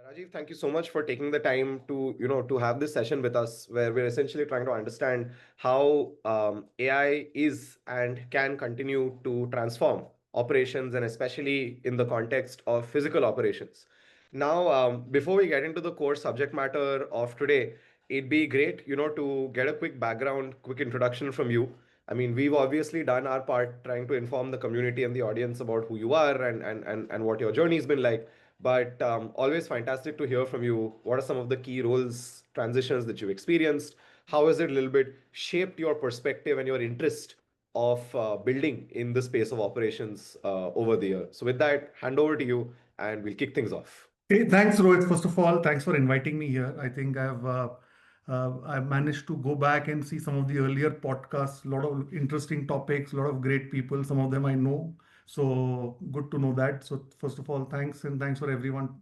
Rajiv, thank you so much for taking the time to have this session with us, where we're essentially trying to understand how AI is and can continue to transform operations, and especially in the context of physical operations. Now, before we get into the core subject matter of today, it'd be great, to get a quick background, quick introduction from you. I mean, we've obviously done our part trying to inform the community and the audience about who you are and what your journey's been like. But always fantastic to hear from you. What are some of the key roles, transitions that you've experienced? How has it a little bit shaped your perspective and your interest of building in the space of operations over the year? So, with that, hand over to you and we'll kick things off. Hey, thanks, Rohit. First of all, thanks for inviting me here. I think I've managed to go back and see some of the earlier podcasts. A lot of interesting topics, a lot of great people. Some of them I know, so good to know that. So first of all, thanks and thanks for everyone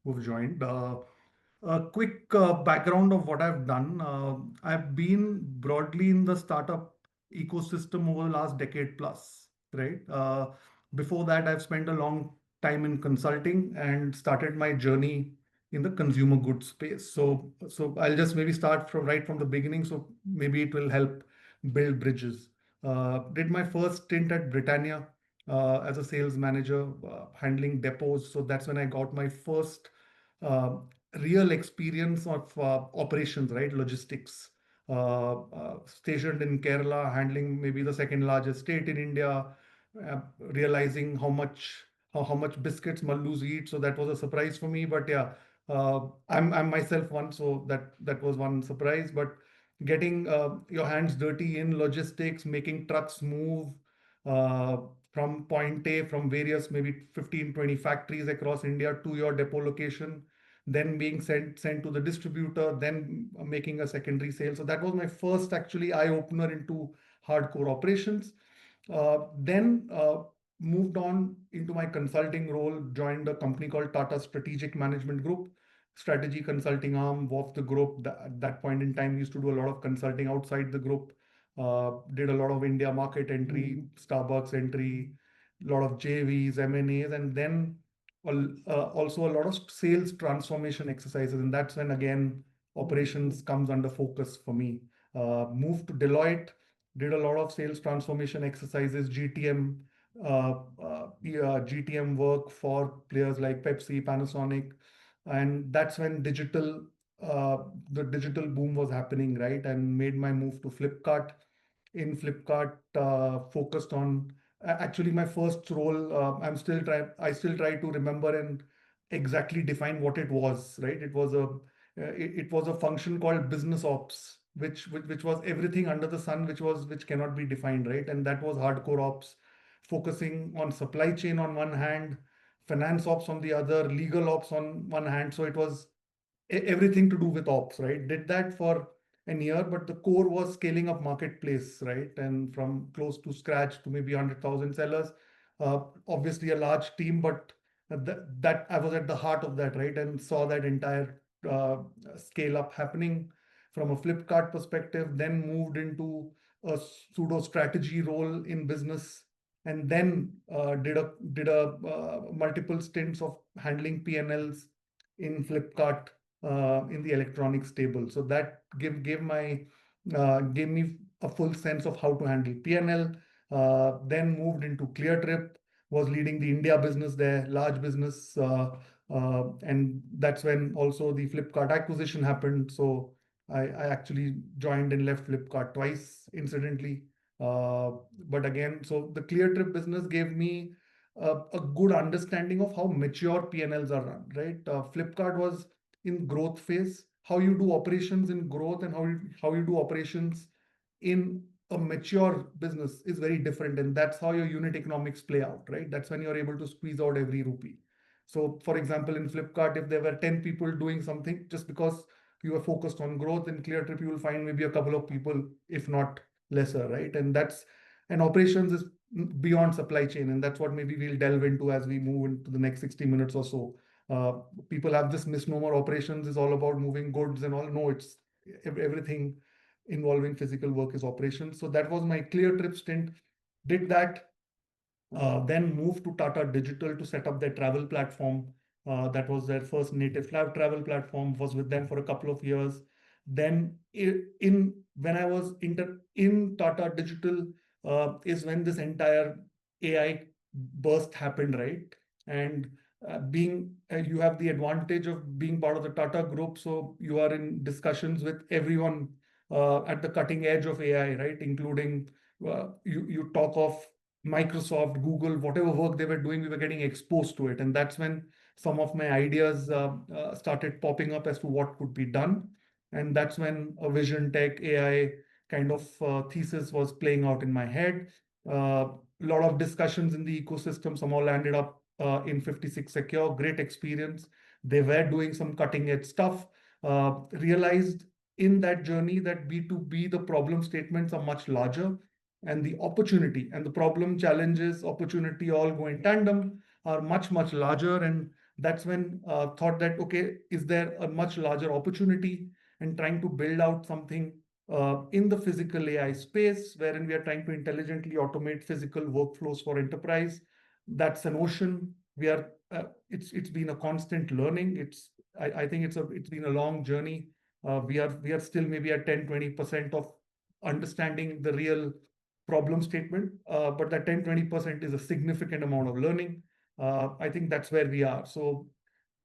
who've joined. A quick background of what I've done. I've been broadly in the startup ecosystem over the last decade plus, right? Before that, I've spent a long time in consulting and started my journey in the consumer goods space. So I'll just maybe start from right from the beginning. So maybe it will help build bridges. Did my first stint at Britannia as a sales manager, handling depots. So that's when I got my first uh, real experience of operations, right? Logistics. Stationed in Kerala, handling maybe the second largest state in India, realizing how much biscuits Mallus eat. So that was a surprise for me. But yeah, I'm myself one, so that was one surprise. But getting your hands dirty in logistics, making trucks move uh, from point A, from various maybe 15, 20 factories across India to your depot location, then being sent to the distributor, then making a secondary sale. So that was my first actually eye opener into hardcore operations. Then moved on into my consulting role, joined a company called Tata Strategic Management Group, strategy consulting arm of the group. At that point in time, used to do a lot of consulting outside the group. Did a lot of India market entry, Starbucks entry, a lot of JVs, M&As, and then also a lot of sales transformation exercises. And that's when again operations comes under focus for me. Moved to Deloitte, did a lot of sales transformation exercises, GTM work for players like Pepsi, Panasonic, and that's when uh, the digital boom was happening, right? And made my move to Flipkart. In Flipkart, focused on actually my first role. I still try to remember and exactly define what it was, right? It was a function called business ops, which was everything under the sun, which cannot be defined, right? And that was hardcore ops, focusing on supply chain on one hand, finance ops on the other, legal ops on one hand. So it was everything to do with ops, right? Did that for an year, but the core was scaling up marketplace, right? And from close to scratch to maybe 100,000 sellers. Obviously a large team, but that I was at the heart of that, right? And saw that entire uh, scale up happening from a Flipkart perspective, then moved into a pseudo strategy role in business, and then did a multiple stints of handling P&Ls in Flipkart in the electronics table. So that gave me a full sense of how to handle P&L. Then moved into ClearTrip, was leading the India business there, large business, and that's when also the Flipkart acquisition happened. So I actually joined and left Flipkart twice, incidentally. But again, so the ClearTrip business gave me a good understanding of how mature P&Ls are run, right? Flipkart was in growth phase. How you do operations in growth and how you do operations in a mature business is very different. And that's how your unit economics play out, right? That's when you're able to squeeze out every rupee. So, for example, in Flipkart, if there were 10 people doing something, just because you are focused on growth, in ClearTrip, you will find maybe a couple of people, if not lesser, right? And operations is beyond supply chain. And that's what maybe we'll delve into as we move into the next 60 minutes or so. Uh, People have this misnomer operations is all about moving goods and all. No, it's everything involving physical work is operations. So that was my ClearTrip stint. Did that, then moved to Tata Digital to set up their travel platform That was their first native travel platform. Was with them for a couple of years. Then in when I was in Tata Digital is when this entire AI burst happened, right? And being you have the advantage of being part of the Tata group, so you are in discussions with everyone at the cutting edge of AI, right? Including you talk of Microsoft, Google, whatever work they were doing, we were getting exposed to it, and that's when some of my ideas started popping up as to what could be done, and that's when a vision tech AI kind of thesis was playing out in my head. A lot of discussions in the ecosystem somehow landed up in 56 Secure. Great experience. They were doing some cutting edge stuff. Realized in that journey that B2B, the problem statements are much larger, and the opportunity and the problem, challenges, opportunity all go in tandem, are much, much larger. And that's when thought that, okay, is there a much larger opportunity, and trying to build out something in the physical AI space, wherein we are trying to intelligently automate physical workflows for enterprise. That's an ocean. We are. It's been a constant learning. I think it's been a long journey. We are still maybe at 10-20% of understanding the real problem statement, but that 10-20% is a significant amount of learning. I think that's where we are. So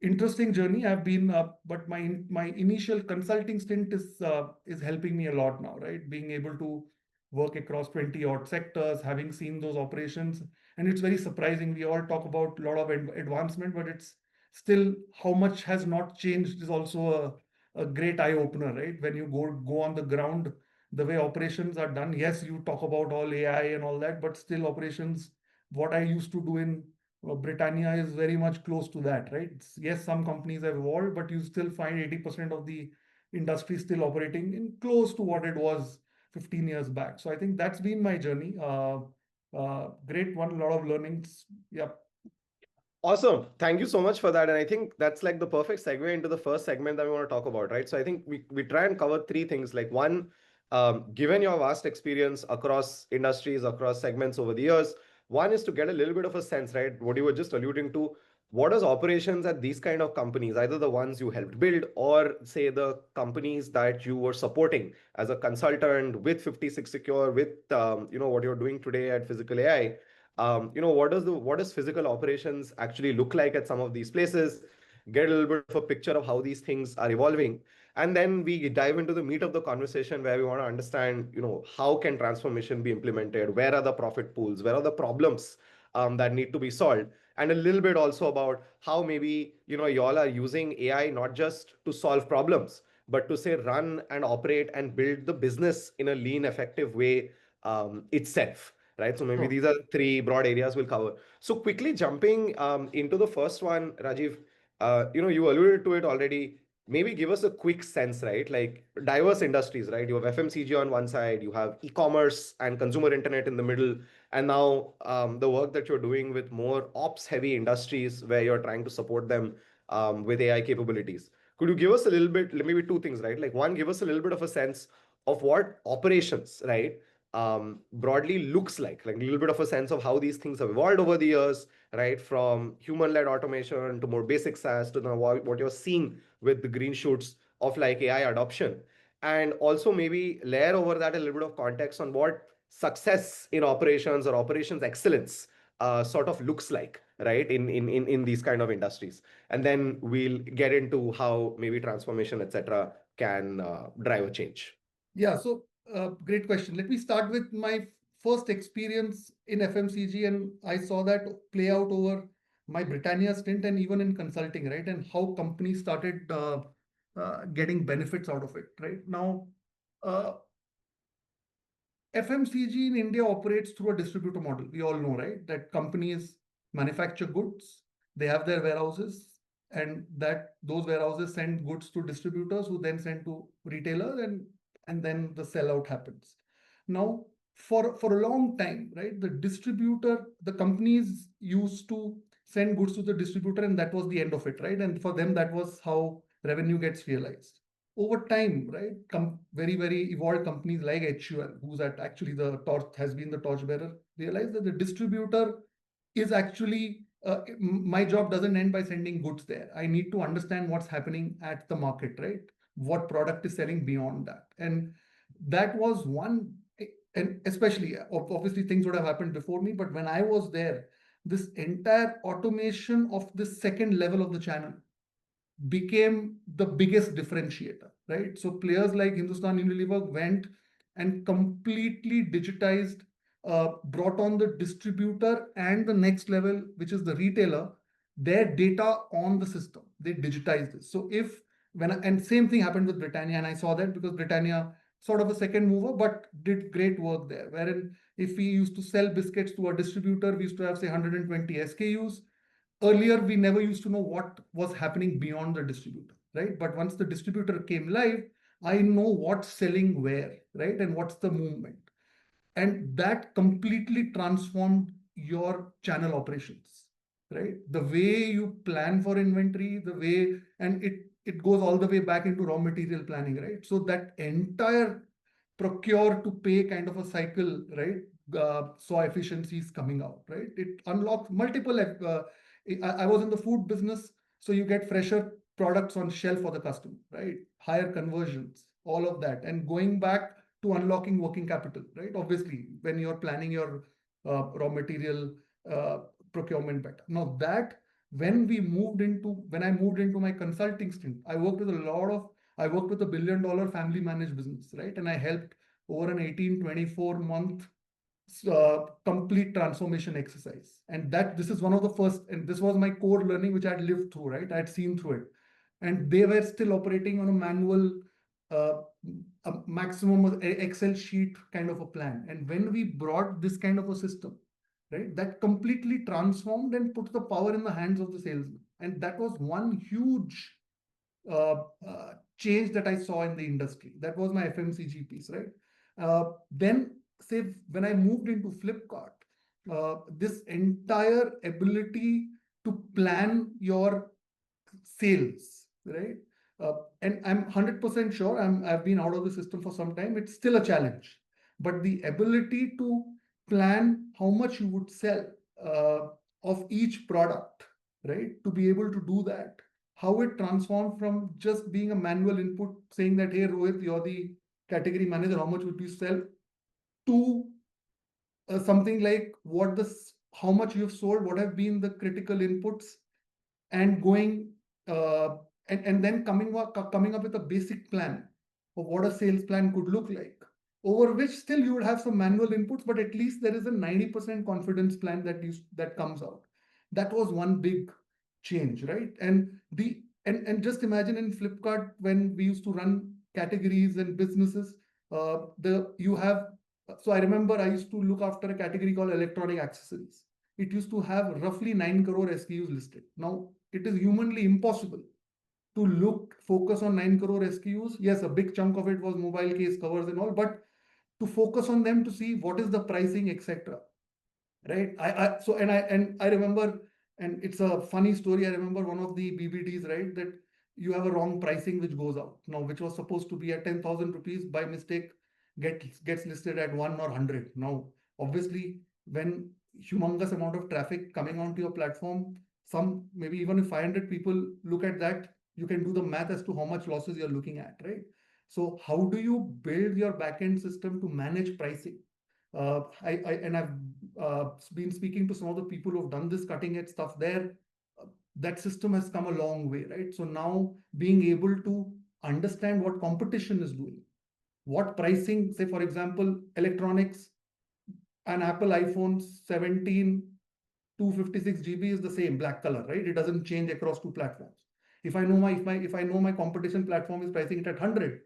interesting journey. I've been, but my initial consulting stint is helping me a lot now, right? Being able to work across 20 odd sectors, having seen those operations, and it's very surprising. We all talk about a lot of advancement, but it's still how much has not changed is also a great eye opener, right? When you go on the ground, the way operations are done. Yes, you talk about all AI and all that, but still operations. What I used to do in Britannia is very much close to that, right? Yes, some companies have evolved, but you still find 80% of the industry still operating in close to what it was 15 years back. So I think that's been my journey. Great one, a lot of learnings. Yeah. Awesome. Thank you so much for that. And I think that's like the perfect segue into the first segment that we want to talk about, right? So I think we try and cover three things. Like one, given your vast experience across industries, across segments over the years, one is to get a little bit of a sense, right? What you were just alluding to, what is operations at these kind of companies, either the ones you helped build or say the companies that you were supporting as a consultant with 56 Secure, with what you're doing today at Physical AI. What does physical operations actually look like at some of these places? Get a little bit of a picture of how these things are evolving, and then we dive into the meat of the conversation where we want to understand, how can transformation be implemented? Where are the profit pools? Where are the problems that need to be solved? And a little bit also about how maybe y'all are using AI not just to solve problems, but to say run and operate and build the business in a lean, effective way itself, right? So maybe Sure. these are three broad areas we'll cover. So quickly jumping into the first one, Rajiv, you alluded to it already. Maybe give us a quick sense, right? Like diverse industries, right? You have FMCG on one side, you have e-commerce and consumer internet in the middle, and now the work that you're doing with more ops-heavy industries where you're trying to support them with AI capabilities. Could you give us a little bit, maybe two things, right? Like one, give us a little bit of a sense of what operations, right? Broadly looks like a little bit of a sense of how these things have evolved over the years, right? From human-led automation to more basic SaaS to now what you're seeing with the green shoots of like AI adoption. And also maybe layer over that a little bit of context on what success in operations or operations excellence sort of looks like, right? In these kind of industries. And then we'll get into how maybe transformation, etc., can drive a change. Yeah, so great question. Let me start with my first experience in FMCG, and I saw that play out over my Britannia stint and even in consulting, right? And how companies started getting benefits out of it, right? Now, uh, FMCG in India operates through a distributor model. We all know, right? That companies manufacture goods, they have their warehouses, and that those warehouses send goods to distributors who then send to retailers, and then the sellout happens. Now, for a long time, right, the companies used to send goods to the distributor, and that was the end of it, right? And for them, that was how revenue gets realized over time, right? Very, very evolved companies like HUL, who's at actually the torch has been the torchbearer, realize that the distributor is actually my job doesn't end by sending goods there. I need to understand what's happening at the market, right? What product is selling beyond that. And that was one, and especially, obviously, things would have happened before me, but when I was there, this entire automation of the second level of the channel became the biggest differentiator, right? So players like Hindustan Unilever went and completely digitized, brought on the distributor and the next level, which is the retailer, their data on the system. They digitized this. So if and same thing happened with Britannia, and I saw that because Britannia sort of a second mover, but did great work there. Wherein if we used to sell biscuits to a distributor, we used to have say 120 SKUs. Earlier we never used to know what was happening beyond the distributor, right? But once the distributor came live, I know what's selling where, right? And what's the movement. And that completely transformed your channel operations, right? The way you plan for inventory, the way, and it goes all the way back into raw material planning, right? So that entire procure to pay kind of a cycle, right? Saw efficiencies coming out, right? It unlocked multiple. I was in the food business, so you get fresher products on shelf for the customer, right? Higher conversions, all of that, and going back to unlocking working capital, right? Obviously, when you're planning your raw material uh, procurement better. Now that when I moved into my consulting stint, I worked with $1 billion family managed business, right? And I helped over an 18-24 month complete transformation exercise. And that this is one of the first, and this was my core learning, which I'd lived through, right? I'd seen through it. And they were still operating on a manual, uh, a maximum Excel sheet kind of a plan. And when we brought this kind of a system, right, that completely transformed and put the power in the hands of the salesman. And that was one huge uh, change that I saw in the industry. That was my FMCG piece, right? Then, say, when I moved into Flipkart, this entire ability to plan your sales, right? And I'm 100% sure I've been out of the system for some time. It's still a challenge, but the ability to plan how much you would sell uh, of each product, right? To be able to do that, how it transformed from just being a manual input saying that, hey, Rohit, you're the category manager, how much would you sell, to something like how much you've sold, what have been the critical inputs, and going uh, and then coming up with a basic plan of what a sales plan could look like, over which still you would have some manual inputs, but at least there is a 90% confidence plan that comes out. That was one big change, right? And just imagine in Flipkart when we used to run categories and businesses, the you have so I remember I used to look after a category called electronic accessories. It used to have roughly 9 crore SKUs listed. Now, it is humanly impossible to focus on 9 crore SKUs. Yes, a big chunk of it was mobile case covers and all, but to focus on them to see what is the pricing, etc. Right? I remember, and it's a funny story. I remember one of the BBDs, right, that you have a wrong pricing which goes out now, which was supposed to be at 10,000 rupees by mistake gets listed at 1 or 100. Now, obviously, when humongous amount of traffic coming onto your platform, some maybe even if 500 people look at that, you can do the math as to how much losses you're looking at, right? So how do you build your backend system to manage pricing? I've been speaking to some of the people who've done this cutting edge stuff there. That system has come a long way, right? So now being able to understand what competition is doing, what pricing, say for example, electronics, an Apple iPhone 17 256 GB is the same black color, right? It doesn't change across two platforms. If I know my competition platform is pricing it at 100,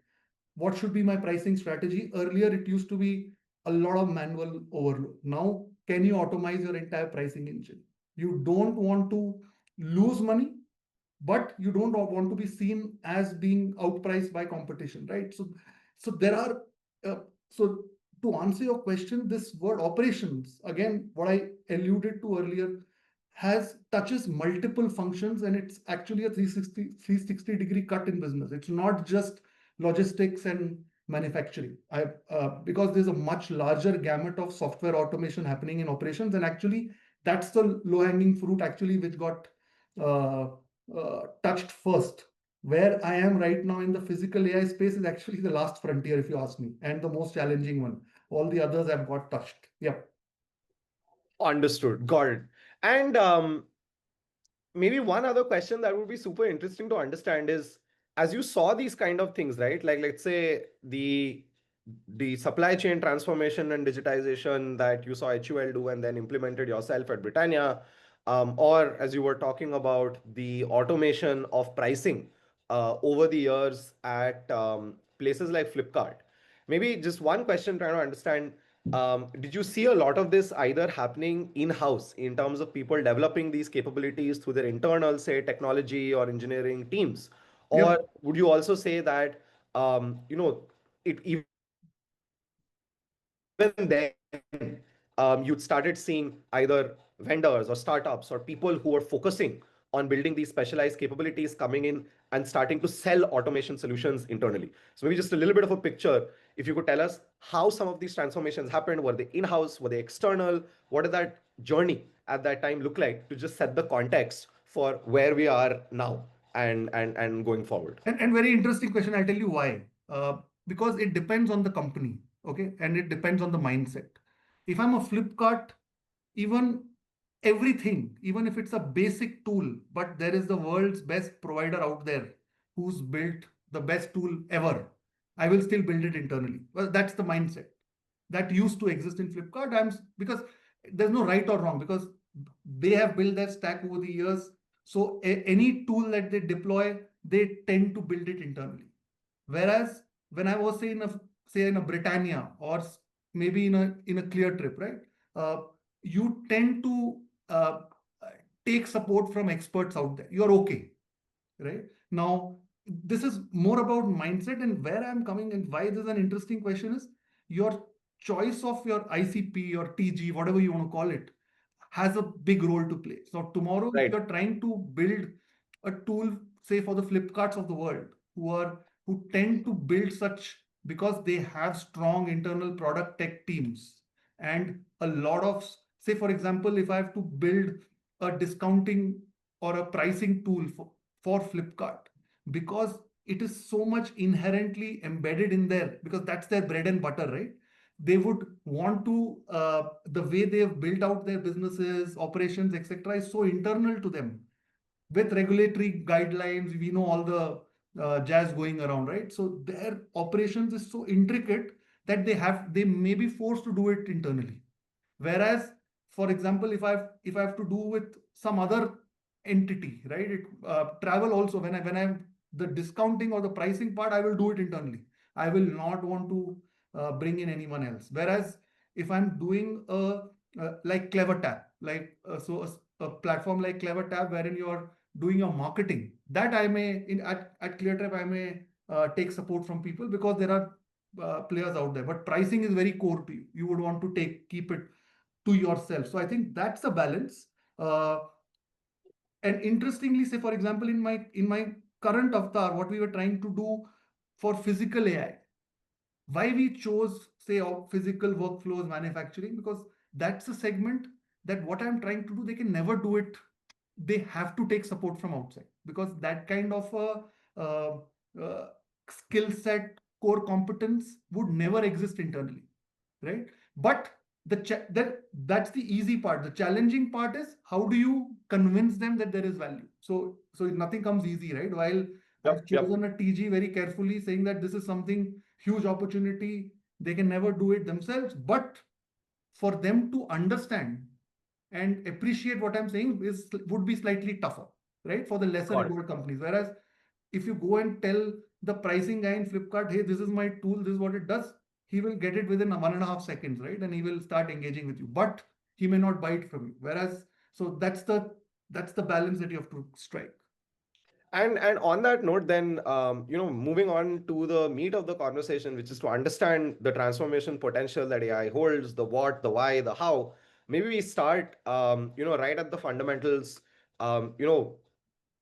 what should be my pricing strategy? Earlier, it used to be a lot of manual overload. Now, can you automate your entire pricing engine? You don't want to lose money, but you don't want to be seen as being outpriced by competition, right? So there are so to answer your question, this word operations, again, what I alluded to earlier, has touches multiple functions, and it's actually a 360 degree cut in business. It's not just logistics and manufacturing. Because there's a much larger gamut of software automation happening in operations, and actually That's the low hanging fruit actually, which got uh, touched first. Where I am right now in the physical AI space is actually the last frontier, if you ask me, and the most challenging one. All the others have got touched. Yep. Understood. Got it. And maybe one other question that would be super interesting to understand is, as you saw these kind of things, right? Like let's say the supply chain transformation and digitization that you saw HUL do and then implemented yourself at Britannia, or as you were talking about the automation of pricing over the years at places like Flipkart. Maybe just one question trying to understand, did you see a lot of this either happening in-house in terms of people developing these capabilities through their internal, say, technology or engineering teams? Or Yep. would you also say that, it even then, you'd started seeing either vendors or startups or people who were focusing on building these specialized capabilities coming in and starting to sell automation solutions internally? So maybe just a little bit of a picture, if you could tell us how some of these transformations happened. Were they in-house? Were they external? What did that journey at that time look like, to just set the context for where we are now and going forward? And very interesting question. I'll tell you why. Because it depends on the company, okay, and it depends on the mindset. If I'm a Flipkart, even everything, even if it's a basic tool, but there is the world's best provider out there who's built the best tool ever, I will still build it internally. Well, that's the mindset that used to exist in Flipkart. Because there's no right or wrong, because they have built their stack over the years. So any tool that they deploy, they tend to build it internally. Whereas when I was say in a Britannia, or maybe in a Clear Trip, right? Uh, you tend to uh, take support from experts out there. You're okay, right? Now, this is more about mindset, and where I'm coming and why this is an interesting question is your choice of your ICP or TG, whatever you want to call it, has a big role to play. So tomorrow, if Right. you're trying to build a tool, say for the Flipkarts of the world, who tend to build such because they have strong internal product tech teams, and a lot of, say for example, if I have to build a discounting or a pricing tool for Flipkart, because it is so much inherently embedded in there, because that's their bread and butter, right? They would want to, the way they have built out their businesses, operations, etc., is so internal to them. With regulatory guidelines, we know all the jazz going around, right? So their operations is so intricate that they may be forced to do it internally. Whereas, for example, if I have to do with some other entity, right? Travel also, when I the discounting or the pricing part, I will do it internally. I will not want to bring in anyone else. Whereas if I'm doing like Clever Tab, like a platform like Clever Tab, wherein you're doing your marketing, that I may at ClearTrip I may take support from people, because there are players out there. But pricing is very core to you. You would want to keep it to yourself. So I think that's a balance. Uh, and interestingly, say for example, in my current avatar, what we were trying to do for physical AI, why we chose say physical workflows manufacturing, because that's a segment that what I'm trying to do, they can never do it. They have to take support from outside, because that kind of a skill set, core competence would never exist internally, right? But that's the easy part. The challenging part is, how do you convince them that there is value? So nothing comes easy, right? While I've Yep. Yep. chosen a TG very carefully, saying that this is something huge opportunity, they can never do it themselves, but for them to understand and appreciate what I'm saying is would be slightly tougher, right? For the lesser Got it. involved companies. Whereas if you go and tell the pricing guy in Flipkart, hey, this is my tool, this is what it does, he will get it within 1.5 seconds, right? And he will start engaging with you. But he may not buy it from you. Whereas, so that's the balance that you have to strike. And on that note, then, moving on to the meat of the conversation, which is to understand the transformation potential that AI holds, the what, the why, the how. Maybe we start, right at the fundamentals. Um, you know,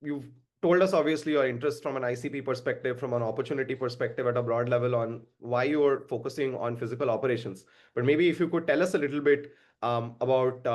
you've told us obviously your interest from an ICP perspective, from an opportunity perspective at a broad level on why you're focusing on physical operations. But maybe if you could tell us a little bit, about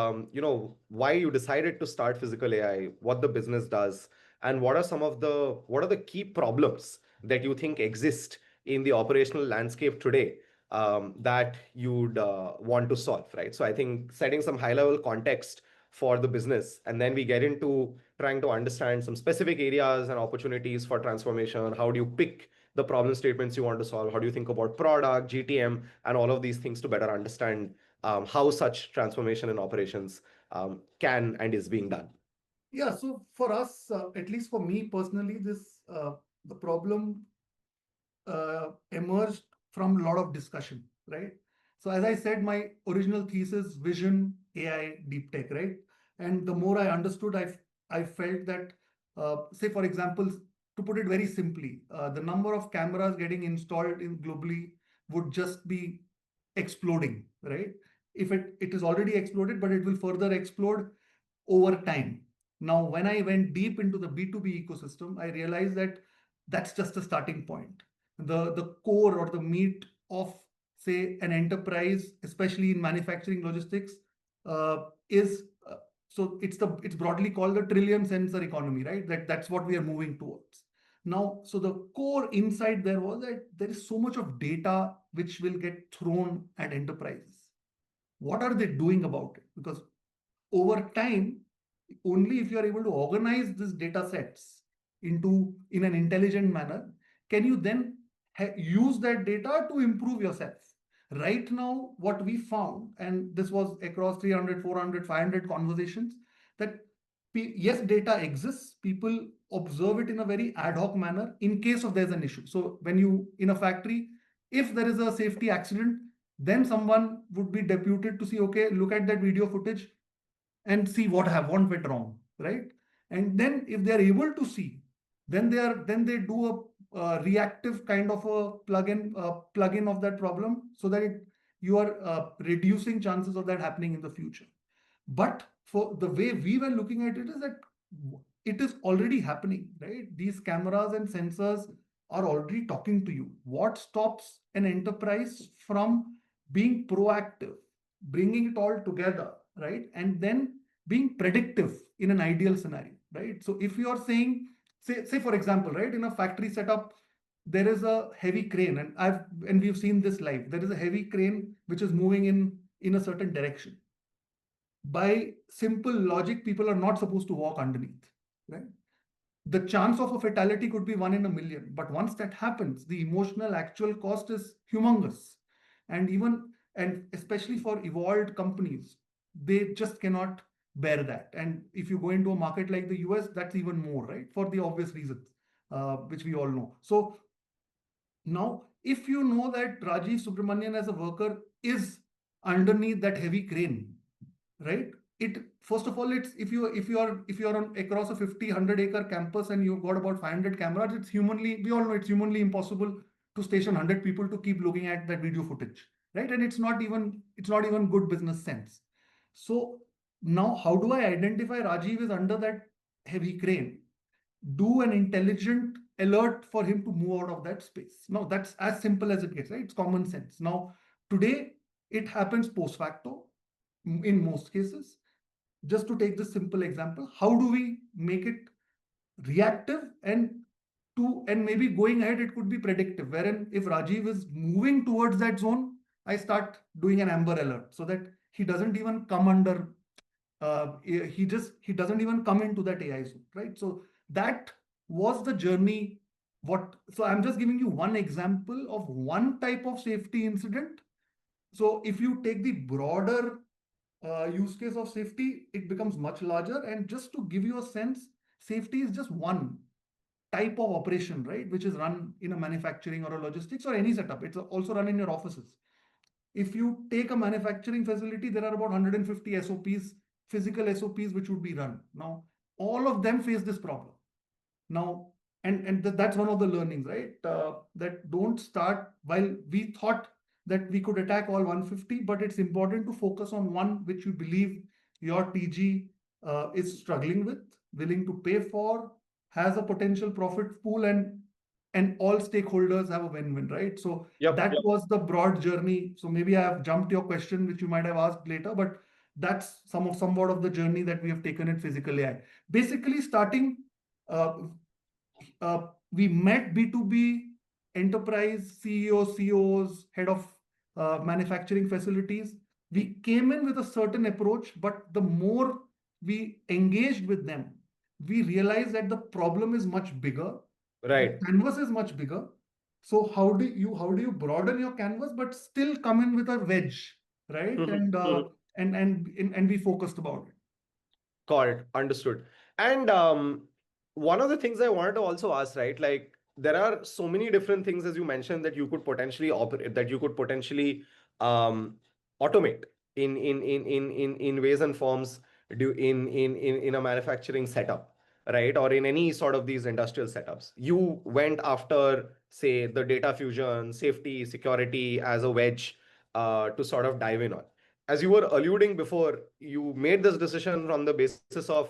why you decided to start Physical AI, what the business does, and what are the key problems that you think exist in the operational landscape today, that you'd want to solve, right? So I think setting some high level context for the business, and then we get into trying to understand some specific areas and opportunities for transformation. How do you pick the problem statements you want to solve? How do you think about product, GTM, and all of these things to better understand how such transformation in operations can and is being done? Yeah, so for us, at least for me personally, the problem emerged from a lot of discussion, right? So as I said, my original thesis, vision, AI, deep tech, right? And the more I understood, I felt that, say for example, to put it very simply, the number of cameras getting installed in globally would just be exploding, right? If it is already exploded, but it will further explode over time. Now, when I went deep into the B2B ecosystem, I realized that that's just a starting point. The core or the meat of, say, an enterprise, especially in manufacturing logistics, is so it's broadly called the trillion sensor economy, right? That's what we are moving towards. Now, so the core insight there was that there is so much of data which will get thrown at enterprises. What are they doing about it? Because over time, only if you are able to organize these data sets into in an intelligent manner, can you then use that data to improve yourself. Right now, what we found, and this was across 300, 400, 500 conversations, that yes, data exists. People observe it in a very ad hoc manner in case of there's an issue. So when you in a factory, if there is a safety accident, then someone would be deputed to see, okay, look at that video footage and see what went wrong, right? And then if they are able to see, then they do a reactive kind of a plug-in of that problem, so that you are reducing chances of that happening in the future. But for the way we were looking at it is that it is already happening, right? These cameras and sensors are already talking to you. What stops an enterprise from being proactive, bringing it all together, right? And then being predictive in an ideal scenario, right? So if you are saying, say for example, right, in a factory setup, there is a heavy crane, and we've seen this live. There is a heavy crane which is moving in a certain direction. By simple logic, people are not supposed to walk underneath, right? The chance of a fatality could be 1 in a million, but once that happens, the emotional actual cost is humongous. And especially for evolved companies, they just cannot bear that. And if you go into a market like the US, that's even more, right? For the obvious reasons, which we all know. So now, if you know that Rajiv Subramanian as a worker is underneath that heavy crane, right? It first of all, it's if you are on across a 50-100 acre campus and you've got about 500 cameras, it's humanly, we all know it's humanly impossible to station 100 people to keep looking at that video footage, right? And it's not even good business sense. So now, how do I identify Rajiv is under that heavy crane? Do an intelligent alert for him to move out of that space. Now, that's as simple as it gets, right? It's common sense. Now, today, it happens post facto in most cases. Just to take this simple example, how do we make it reactive and maybe going ahead, it could be predictive, wherein if Rajiv is moving towards that zone, I start doing an amber alert so that he doesn't even come under he doesn't even come into that AI zone, right? So that was the journey. So I'm just giving you one example of one type of safety incident. So if you take the broader use case of safety, it becomes much larger. And just to give you a sense, safety is just one type of operation, right? Which is run in a manufacturing or a logistics or any setup. It's also run in your offices. If you take a manufacturing facility, there are about 150 SOPs, physical SOPs, which would be run. Now, all of them face this problem. Now, that's one of the learnings, right? That don't start while we thought that we could attack all 150, but it's important to focus on one which you believe your TG is struggling with, willing to pay for, has a potential profit pool, and all stakeholders have a win-win, right? So Yep. that was the broad journey. So maybe I have jumped your question, which you might have asked later, but That's somewhat of the journey that we have taken in physical AI. Basically, starting, uh, we met B2B enterprise CEOs, COs, head of manufacturing facilities. We came in with a certain approach, but the more we engaged with them, we realized that the problem is much bigger. The Right. canvas is much bigger. So how do you broaden your canvas but still come in with a wedge, right? Mhm, And mhm. and be focused about it. Got it. Understood. And one of the things I wanted to also ask, right? Like there are so many different things as you mentioned that you could potentially operate, that you could potentially um, automate in ways and forms do in a manufacturing setup, right? Or in any sort of these industrial setups. You went after, say, the data fusion, safety, security as a wedge to sort of dive in on. As you were alluding before, you made this decision from the basis of,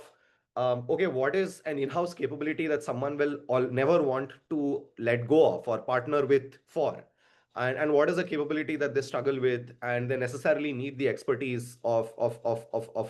okay, what is an in-house capability that someone will never want to let go of or partner with for? And what is a capability that they struggle with and they necessarily need the expertise of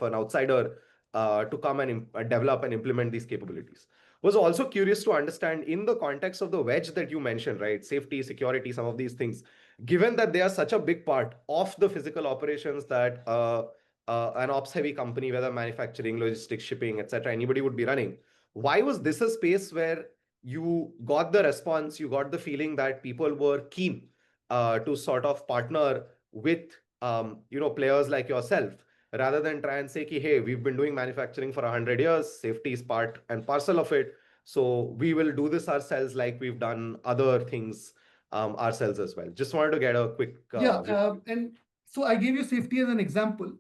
an outsider to come and develop and implement these capabilities? Was also curious to understand in the context of the wedge that you mentioned, right? Safety, security, some of these things, given that they are such a big part of the physical operations that an ops heavy company, whether manufacturing, logistics, shipping, etc., anybody would be running, why was this a space where you got the response, you got the feeling that people were keen to sort of partner with players like yourself, rather than try and say, ki, hey, we've been doing manufacturing for 100 years, safety is part and parcel of it, so we will do this ourselves like we've done other things ourselves as well. Just wanted to get a quick Yeah, view. and so I gave you safety as an example.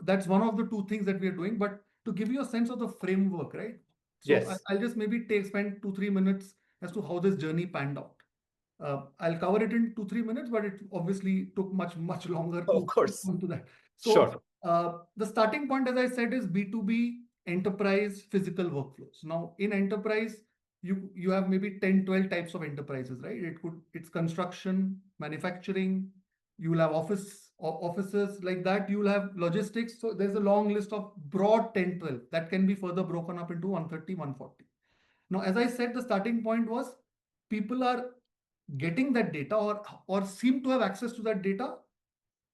That's one of the two things that we are doing. But to give you a sense of the framework, right? So Yes, I'll just maybe spend 2-3 minutes as to how this journey panned out. I'll cover it in 2-3 minutes, but it obviously took much longer of to course. come to that. So Sure. the starting point, as I said, is B2B enterprise physical workflows. Now, in enterprise, you have maybe 10-12 types of enterprises, right? It's construction, manufacturing, you will have offices like that, you will have logistics. So there's a long list of broad 10-12 that can be further broken up into 130, 140. Now, as I said, the starting point was people are getting that data or seem to have access to that data,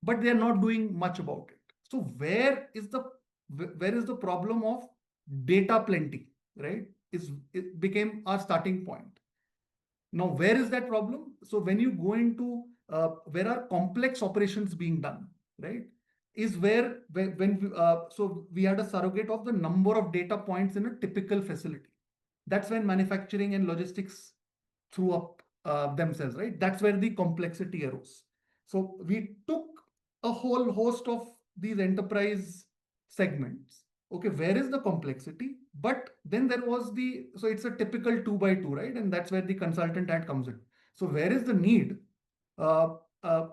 but they are not doing much about it. So where is the problem of data plenty, right? It became our starting point. Now, where is that problem? So when you go into where are complex operations being done, right? Is so we had a surrogate of the number of data points in a typical facility. That's when manufacturing and logistics threw up themselves, right? That's where the complexity arose. So we took a whole host of these enterprise segments. Okay, where is the complexity? But then there was so it's a typical two by two, right? And that's where the consultant ad comes in. So where is the need? Uh,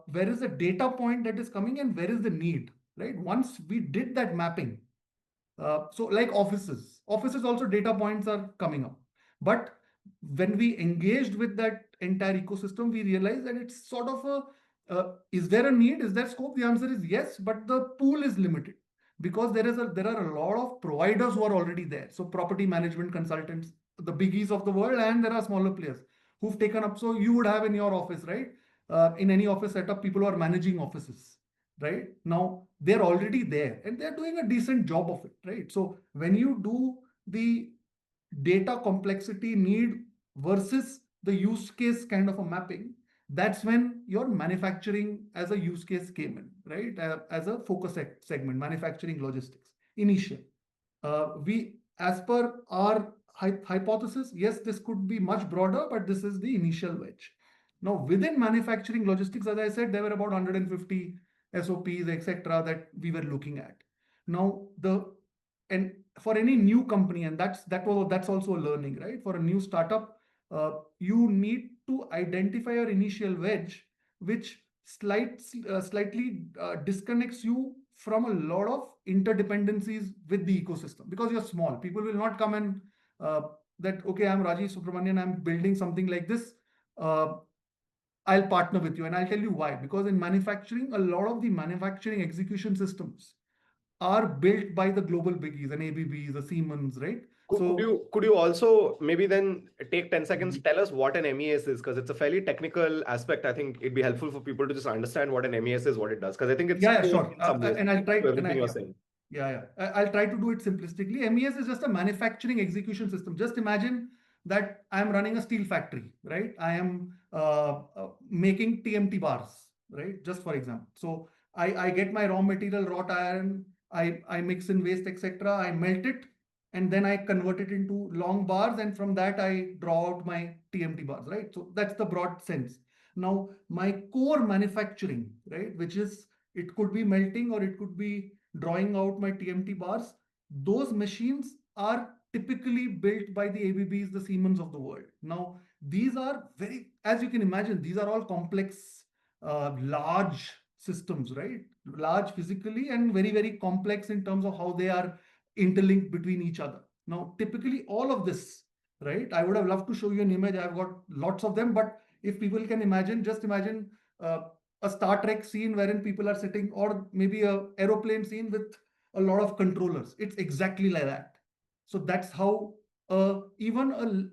where is the data point that is coming and where is the need, right? Once we did that mapping, so like offices also data points are coming up. But when we engaged with that entire ecosystem, we realized that it's sort of is there a need? Is there scope? The answer is yes, but the pool is limited because there are a lot of providers who are already there. So property management consultants, the biggies of the world, and there are smaller players who've taken up. So you would have in your office, right? In any office setup, people who are managing offices, right? Now they're already there and they're doing a decent job of it, right? So when you do the data complexity need versus the use case kind of a mapping, that's when your manufacturing as a use case came in, right? As a focus segment, manufacturing logistics initial. We, as per our hypothesis, yes, this could be much broader, but this is the initial wedge. Now, within manufacturing logistics, as I said, there were about 150 SOPs, etc., that we were looking at. Now, and for any new company, and that's also a learning, right? For a new startup, you need to identify your initial wedge, which slightly disconnects you from a lot of interdependencies with the ecosystem because you're small. People will not come and that okay, I'm Rajiv Subramanian, I'm building something like this. Uh, I'll partner with you, and I'll tell you why. Because in manufacturing, a lot of the manufacturing execution systems are built by the global biggies and ABBs, the Siemens, right? Could So you also maybe then take 10 seconds, Mhm. tell us what an MES is? Because it's a fairly technical aspect. I think it'd be helpful for people to just understand what an MES is, what it does. Because I think it's Yeah, yeah, core sure. in some ways And I'll try, to and everything I, you're yeah, saying. yeah. I'll try to do it simplistically. MES is just a manufacturing execution system. Just imagine that I'm running a steel factory, right? I am making TMT bars, right? Just for example. So I get my raw material, wrought iron, I mix in waste, etc. I melt it, and then I convert it into long bars, and from that I draw out my TMT bars, right? So that's the broad sense. Now, my core manufacturing, right, which is it could be melting or it could be drawing out my TMT bars. Those machines are typically built by the ABBs, the Siemens of the world. Now, these are very, as you can imagine, these are all complex, large systems, right? Large physically and very, very complex in terms of how they are interlinked between each other. Now, typically, all of this, right? I would have loved to show you an image. I've got lots of them, but if people can imagine, just imagine uh, a Star Trek scene wherein people are sitting, or maybe a aeroplane scene with a lot of controllers. It's exactly like that. So that's how even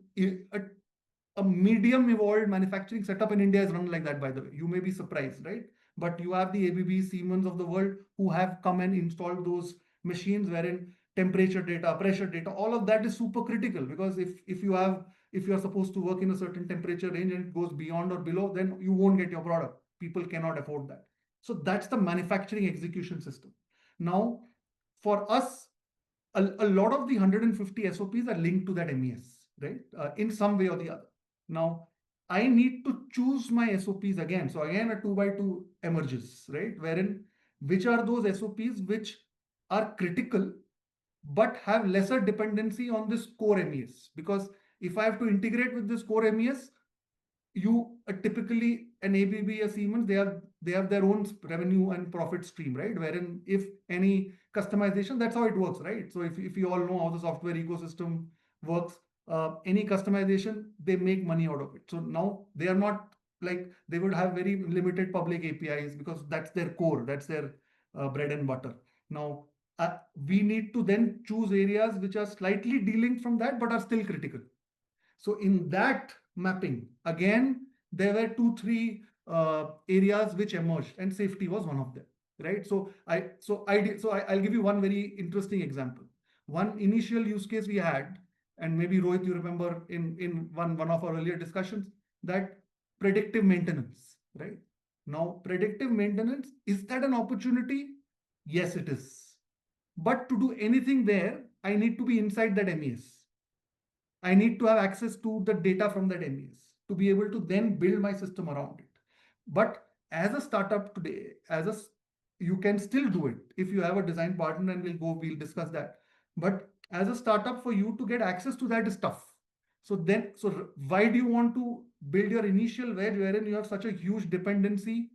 a medium evolved manufacturing setup in India is run like that, by the way. You may be surprised, right? But you have the ABB Siemens of the world who have come and installed those machines wherein temperature data, pressure data, all of that is super critical, because if you are supposed to work in a certain temperature range and it goes beyond or below, then you won't get your product. People cannot afford that. So that's the manufacturing execution system. Now, for us, a lot of the 150 SOPs are linked to that MES, right? In some way or the other. Now, I need to choose my SOPs again. So again, a two by two emerges, right? Wherein which are those SOPs which are critical but have lesser dependency on this core MES? Because if I have to integrate with this core MES, you typically an ABB, a Siemens, they have their own revenue and profit stream, right? Wherein if any customization, that's how it works, right? So if you all know how the software ecosystem works, any customization, they make money out of it. So now they are not like they would have very limited public APIs because that's their core, that's their bread and butter. Now we need to then choose areas which are slightly delinked from that but are still critical. So in that mapping, again, there were two, three areas which emerged, and safety was one of them, right? I'll give you one very interesting example. One initial use case we had, and maybe Rohit, you remember in one of our earlier discussions, that predictive maintenance, right? Now, predictive maintenance, is that an opportunity? Yes, it is. But to do anything there, I need to be inside that MES. I need to have access to the data from that MES to be able to then build my system around it. But as a startup today, you can still do it if you have a design partner, and we'll discuss that. But as a startup, for you to get access to that is tough. So why do you want to build your initial wedge wherein you have such a huge dependency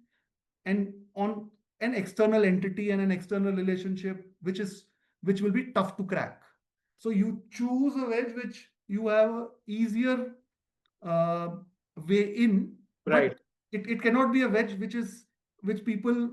and on an external entity and an external relationship, which will be tough to crack? So you choose a wedge which you have a easier uh, way in, but Right. it cannot be a wedge which people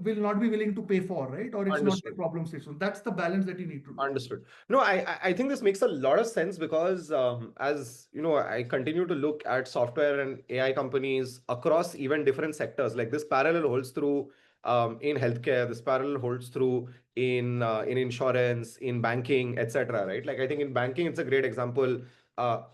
will not be willing to pay for, right? Or it's not their Understood. problem state. So that's the balance that you need to do. Understood. No, I think this makes a lot of sense because as you know, I continue to look at software and AI companies across even different sectors. Like this parallel holds through in healthcare, this parallel holds through in insurance, in banking, etc. Right? Like I think in banking, it's a great example.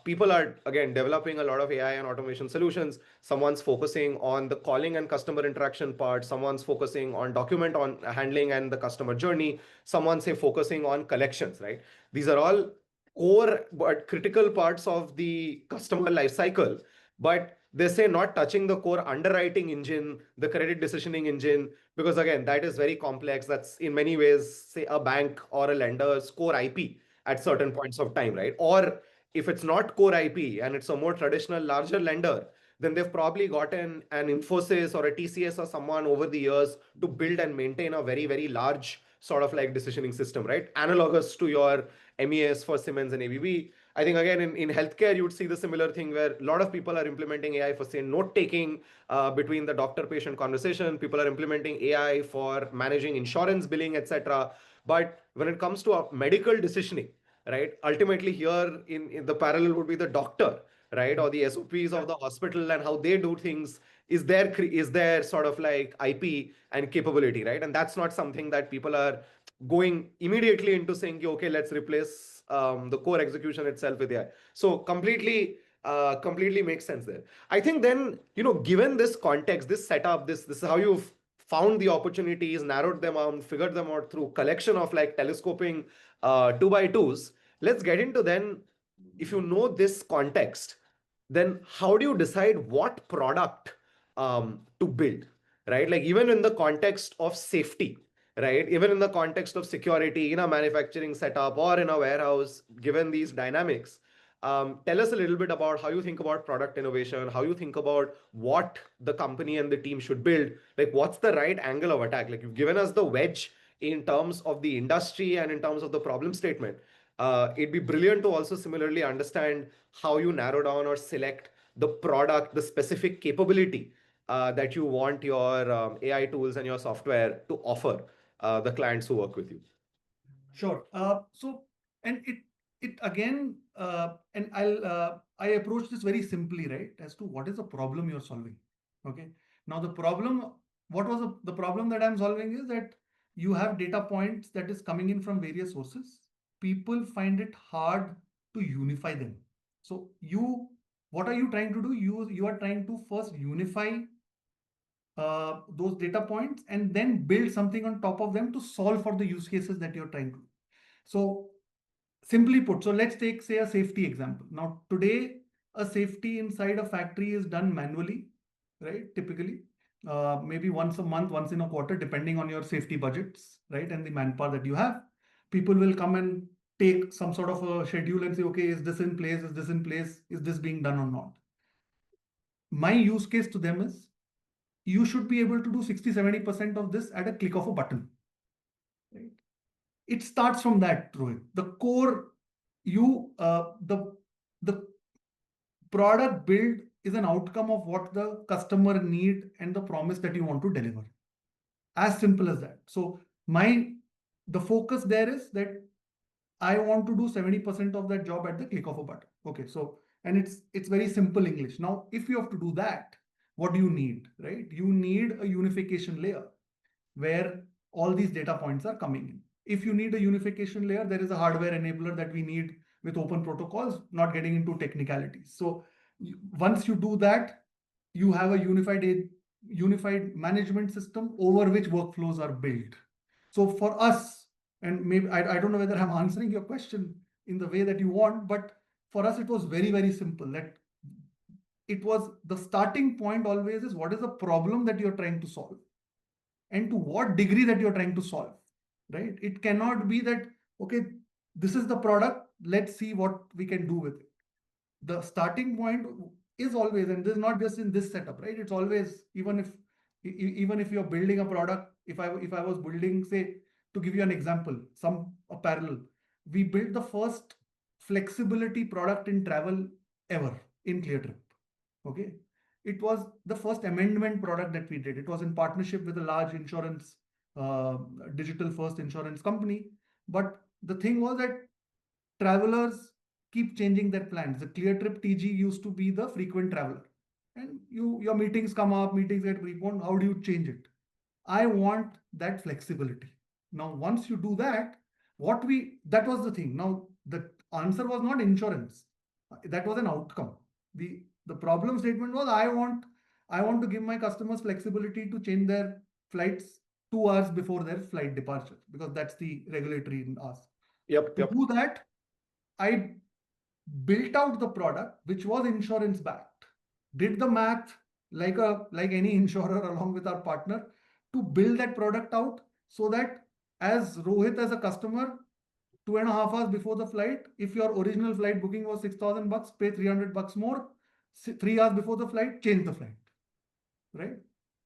People are again developing a lot of AI and automation solutions. Someone's focusing on the calling and customer interaction part. Someone's focusing on document on handling and the customer journey. Someone say focusing on collections, right? These are all core but critical parts of the customer life cycle, but they say not touching the core underwriting engine, the credit decisioning engine, because again that is very complex. That's in many ways say a bank or a lender's core IP at certain points of time, right? Or if it's not core IP and it's a more traditional larger lender, then they've probably gotten an Infosys or a TCS or someone over the years to build and maintain a very, very large sort of like decisioning system, right? Analogous to your MES for Siemens and ABB. I think again in healthcare, you would see the similar thing where a lot of people are implementing AI for say note taking between the doctor patient conversation. People are implementing AI for managing insurance billing, etc. But when it comes to medical decisioning, right, ultimately here in the parallel would be the doctor, right, or the SOPs of the hospital and how they do things is their sort of like IP and capability, right? And that's not something that people are going immediately into saying, okay, let's replace the core execution itself with AI. So completely makes sense there. I think then, given this context, this setup, this is how you've found the opportunities, narrowed them out, figured them out through collection of like telescoping two by twos. Let's get into then, if you know this context, then how do you decide what product to build, right? Like even in the context of safety, right? Even in the context of security in a manufacturing setup or in a warehouse, given these dynamics, tell us a little bit about how you think about product innovation, how you think about what the company and the team should build. Like, what's the right angle of attack? Like, you've given us the wedge in terms of the industry and in terms of the problem statement. It'd be brilliant to also similarly understand how you narrow down or select the product, the specific capability that you want your AI tools and your software to offer the clients who work with you. Sure. And it again, and I approach this very simply, right, as to what is the problem you're solving. Okay. Now the problem, what was the problem that I'm solving is that you have data points that is coming in from various sources. People find it hard to unify them. So what are you trying to do? You are trying to first unify those data points and then build something on top of them to solve for the use cases that you're trying to. So simply put, so let's take, say, a safety example. Now, today, a safety inside a factory is done manually, right? Typically, maybe once a month, once in a quarter, depending on your safety budgets, right? And the manpower that you have. People will come and take some sort of a schedule and say, okay, is this in place? Is this in place? Is this being done or not? My use case to them is you should be able to do 60-70% of this at a click of a button, right? It starts from that, Rohit. The core, the product build is an outcome of what the customer need and the promise that you want to deliver. As simple as that. So the focus there is that I want to do 70% of that job at the click of a button. Okay, so and it's very simple English. Now, if you have to do that, what do you need, right? You need a unification layer where all these data points are coming in. If you need a unification layer, there is a hardware enabler that we need with open protocols, not getting into technicalities. So once you do that, you have a unified management system over which workflows are built. So for us, and maybe I don't know whether I'm answering your question in the way that you want, but for us, it was very, very simple that it was the starting point always is what is the problem that you're trying to solve and to what degree that you're trying to solve, right? It cannot be that, okay, this is the product, let's see what we can do with it. The starting point is always, and this is not just in this setup, right? It's always, even if you're building a product, if I was building, say, to give you an example, some apparel, we built the first flexibility product in travel ever in ClearTrip. Okay. It was the first amendment product that we did. It was in partnership with a large insurance, uh, digital first insurance company. But the thing was that travelers keep changing their plans. The ClearTrip TG used to be the frequent traveler. And your meetings come up, meetings get preponed. How do you change it? I want that flexibility. Now, once you do that, that was the thing. Now, the answer was not insurance. That was an outcome. The problem statement was I want to give my customers flexibility to change their flights 2 hours before their flight departure, because that's the regulatory ask. Yep, To yep. do that, I built out the product, which was insurance backed, did the math like any insurer along with our partner to build that product out so that as Rohit as a customer, 2.5 hours before the flight, if your original flight booking was $6,000, pay $300 more. 3 hours before the flight, change the flight, right?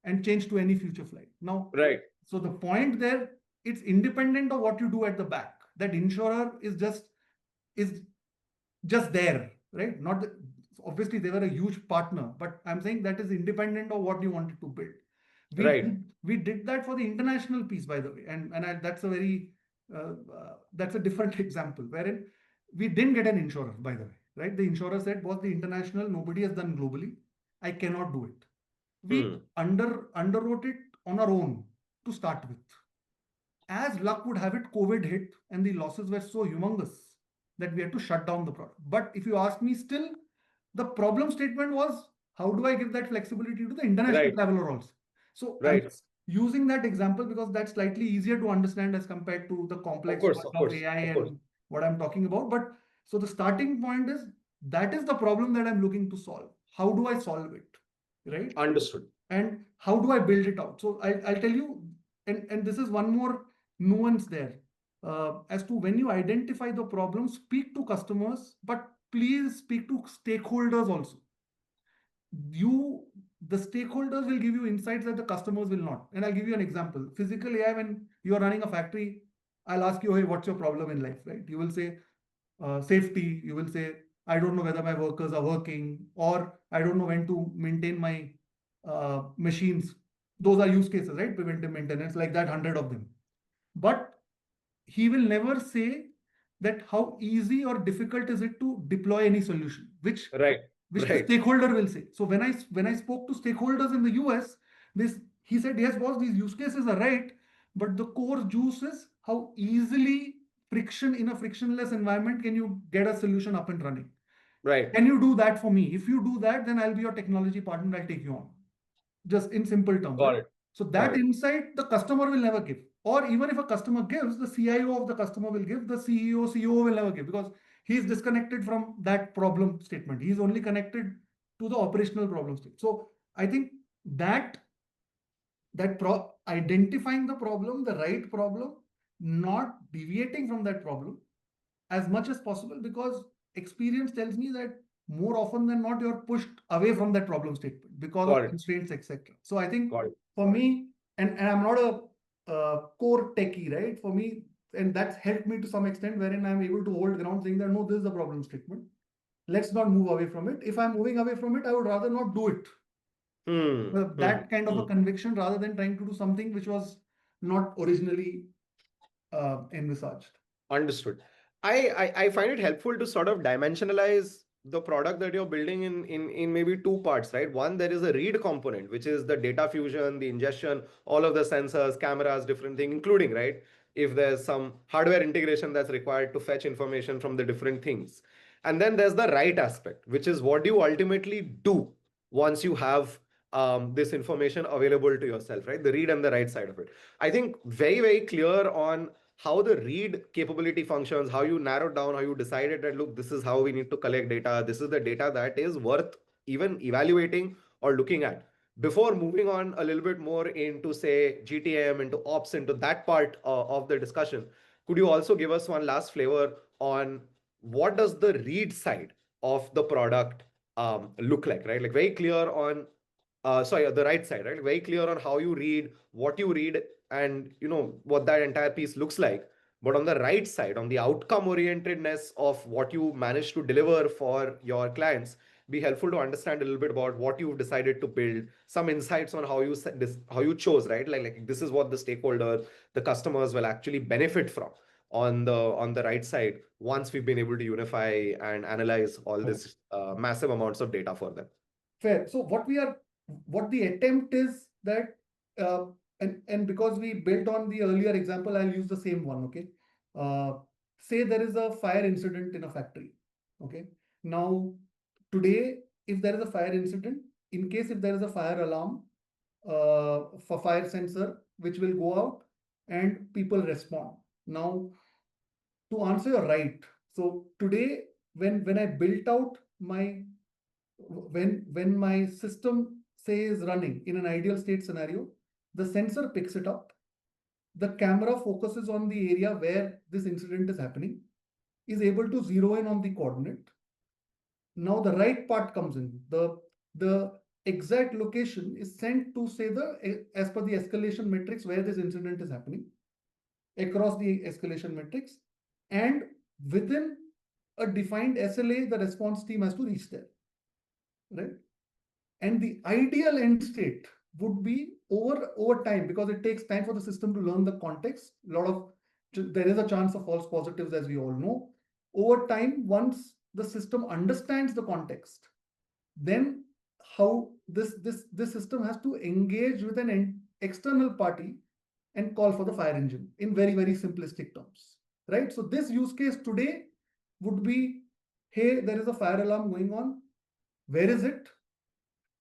And change to any future flight. Now, Right. so the point there, it's independent of what you do at the back. That insurer is just there, right? Not the, obviously they were a huge partner, but I'm saying that is independent of what you wanted to build. Right. We did that for the international piece, by the way, and that's a very That's a different example wherein we didn't get an insurer, by the way, right? The insurer said, was the international, nobody has done globally. I cannot do it. We Hmm. underwrote it on our own to start with. As luck would have it, COVID hit and the losses were so humongous that we had to shut down the product. But if you ask me, still, the problem statement was, how do I give that flexibility to the international Right. traveler also? So I'm Right. just using that example because that's slightly easier to understand as compared to the Of complex course. world Of of course. AI Of course. and what I'm talking about. But so the starting point is, that is the problem that I'm looking to solve. How do I solve it? Right? Understood. And how do I build it out? So I'll tell you, and this is one more nuance there, as to when you identify the problem, speak to customers, but please speak to stakeholders also. You, the stakeholders will give you insights that the customers will not. And I'll give you an example. Physical AI, when you are running a factory, I'll ask you, hey, what's your problem in life, right? You will say, safety. You will say, I don't know whether my workers are working, or I don't know when to maintain my machines. Those are use cases, right? Preventive maintenance, like that, 100 of them. But he will never say that how easy or difficult is it to deploy any solution, Right. which the Right. stakeholder will say. So when I spoke to stakeholders in the US, this he said, yes, boss, these use cases are right, but the core juice is how easily friction in a frictionless environment can you get a solution up and running. Right. Can you do that for me? If you do that, then I'll be your technology partner. I'll take you on. Just in simple terms, Got right? it. So Got that it. insight the customer will never give. Or even if a customer gives, the CIO of the customer will give, the CEO, COO will never give, because he's disconnected from that problem statement. He's only connected to the operational problem state. So I think that identifying the problem, the right problem, not deviating from that problem as much as possible, because experience tells me that more often than not you're pushed away from that problem statement because of Got it. constraints, etc. So I think Got it. for me, and I'm not a core techie, right? For me, and that's helped me to some extent, wherein I'm able to hold ground saying that no, this is the problem statement, let's not move away from it. If I'm moving away from it, I would rather not do it. Hmm. Hmm. That kind of a Hmm. conviction, rather than trying to do something which was not originally envisaged. Understood. I find it helpful to sort of dimensionalize the product that you're building in maybe two parts, right? One, there is a read component, which is the data fusion, the ingestion, all of the sensors, cameras, different things, including, right? If there's some hardware integration that's required to fetch information from the different things. And then there's the write aspect, which is what you ultimately do once you have this information available to yourself, right? The read and the write side of it. I think very, very clear on how the read capability functions, how you narrowed down, how you decided that, look, this is how we need to collect data. This is the data that is worth even evaluating or looking at. Before moving on a little bit more into, say, GTM, into ops, into that part of the discussion, could you also give us one last flavor on what does the read side of the product look like, right? Like very clear on sorry, the right side, right? Very clear on how you read, what you read, and what that entire piece looks like. But on the right side, on the outcome orientedness of what you manage to deliver for your clients, be helpful to understand a little bit about what you've decided to build, some insights on how you this, how you chose, right? Like this is what the stakeholder, the customers will actually benefit from on the right side once we've been able to unify and analyze all this massive amounts of data for them. Fair. So what the attempt is that, uh, and because we built on the earlier example, I'll use the same one. Okay. Uh, Say there is a fire incident in a factory. Okay. Now, today, if there is a fire incident, in case if there is a fire alarm, for fire sensor, which will go out and people respond. Now, to answer your right. So today, when I built out my when my system say is running in an ideal state scenario, the sensor picks it up, the camera focuses on the area where this incident is happening, is able to zero in on the coordinate. Now the right part comes in. The exact location is sent to, say, the as per the escalation matrix where this incident is happening, across the escalation matrix, and within a defined SLA, the response team has to reach there, right? And the ideal end state would be over time, because it takes time for the system to learn the context. A lot of there is a chance of false positives, as we all know. Over time, once the system understands the context, then how this system has to engage with an external party and call for the fire engine in very simplistic terms, right? So this use case today would be, hey, there is a fire alarm going on. Where is it?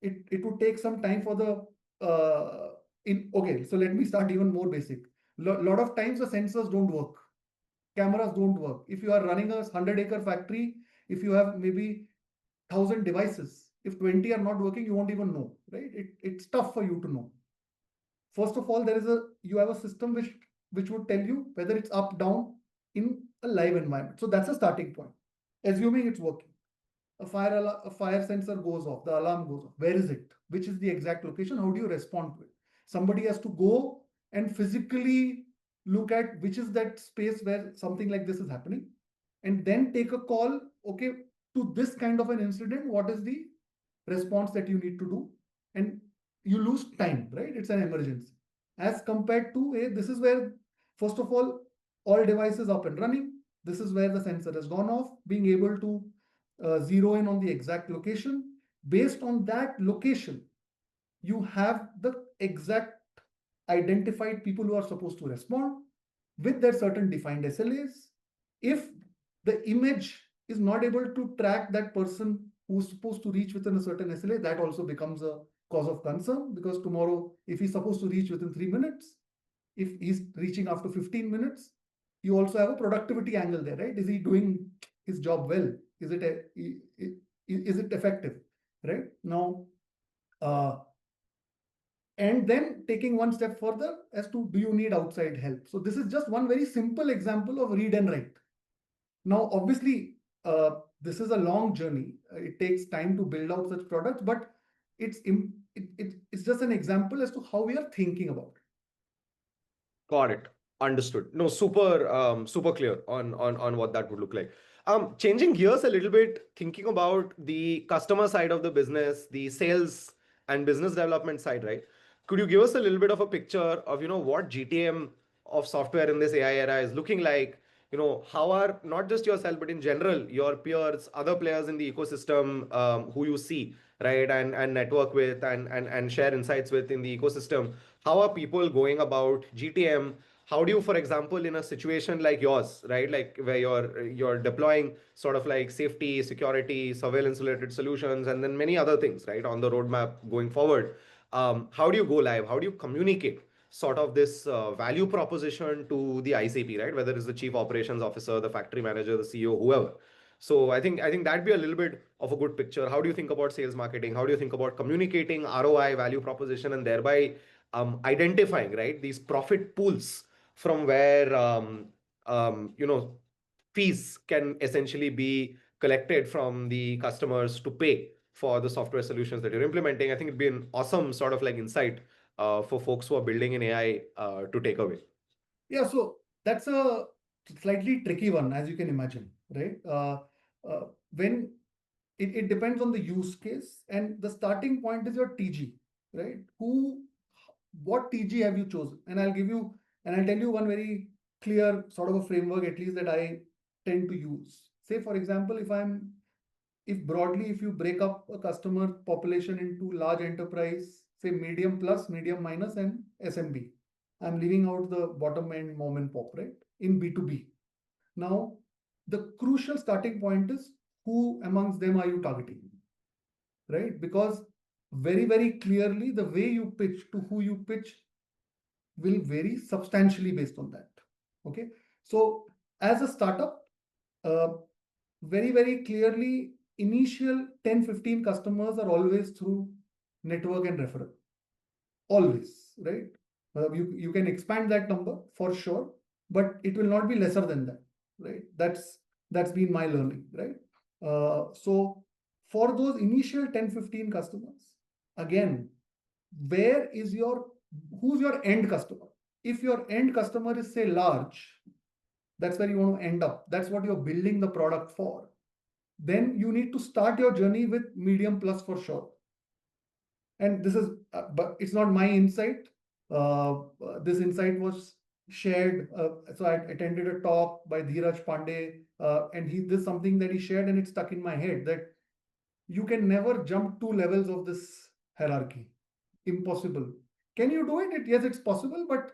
It would take some time for the in okay. So let me start even more basic. Lot of times the sensors don't work, cameras don't work. If you are running a 100-acre factory, if you have maybe 1,000 devices, if 20 are not working, you won't even know, right? It's tough for you to know. First of all, you have a system which would tell you whether it's up, down in a live environment. So that's a starting point. Assuming it's working, a fire sensor goes off, the alarm goes off. Where is it? Which is the exact location? How do you respond to it? Somebody has to go and physically look at which is that space where something like this is happening, and then take a call. Okay, to this kind of an incident, what is the response that you need to do? And you lose time, right? It's an emergency. As compared to this is where, first of all devices up and running. This is where the sensor has gone off, being able to zero in on the exact location. Based on that location, you have the exact identified people who are supposed to respond with their certain defined SLAs. If the image is not able to track that person who's supposed to reach within a certain SLA, that also becomes a cause of concern, because tomorrow, if he's supposed to reach within 3 minutes, if he's reaching after 15 minutes, you also have a productivity angle there, right? Is he doing his job well? Is it effective, right? Now, and then taking one step further as to, do you need outside help? So this is just one very simple example of read and write. Now, obviously, this is a long journey. It takes time to build out such products, but it's just an example as to how we are thinking about it. Got it. Understood. No, super clear on what that would look like. Changing gears a little bit, thinking about the customer side of the business, the sales and business development side, right? Could you give us a little bit of a picture of, what GTM of software in this AI era is looking like? How are not just yourself, but in general, your peers, other players in the ecosystem, who you see, right, and network with and share insights with in the ecosystem. How are people going about GTM? How do you, for example, in a situation like yours, right, like where you're deploying sort of like safety, security, surveillance related solutions, and then many other things, right, on the roadmap going forward? How do you go live? How do you communicate sort of this value proposition to the ICP, right? Whether it's the chief operations officer, the factory manager, the CEO, whoever. So I think that'd be a little bit of a good picture. How do you think about sales marketing? How do you think about communicating ROI, value proposition, and thereby identifying, right, these profit pools from where fees can essentially be collected from the customers to pay for the software solutions that you're implementing? I think it'd be an awesome sort of like insight for folks who are building in AI to take away. Yeah, so that's a slightly tricky one, as you can imagine, right? When it depends on the use case, and the starting point is your TG, right? What TG have you chosen? And I'll tell you one very clear sort of a framework, at least, that I tend to use. Say, for example, if broadly, if you break up a customer population into large enterprise, say medium plus, medium minus, and SMB. I'm leaving out the bottom end mom and pop, right? In B2B. Now, the crucial starting point is, who amongst them are you targeting, right? Because very clearly, the way you pitch to who you pitch will vary substantially based on that. Okay. So as a startup, uh, very clearly, initial 10-15 customers are always through network and referral. Always, right? You can expand that number for sure, but it will not be lesser than that, right? That's been my learning, right? So for those initial 10-15 customers, again, where is your who's your end customer? If your end customer is, say, large, that's where you want to end up. That's what you're building the product for. Then you need to start your journey with medium plus for sure. And this is, but it's not my insight. This insight was shared. So I attended a talk by Dheeraj Pandey, and he this is something that he shared, and it stuck in my head that you can never jump 2 levels of this hierarchy. Impossible. Can you do it? Yes, it's possible, but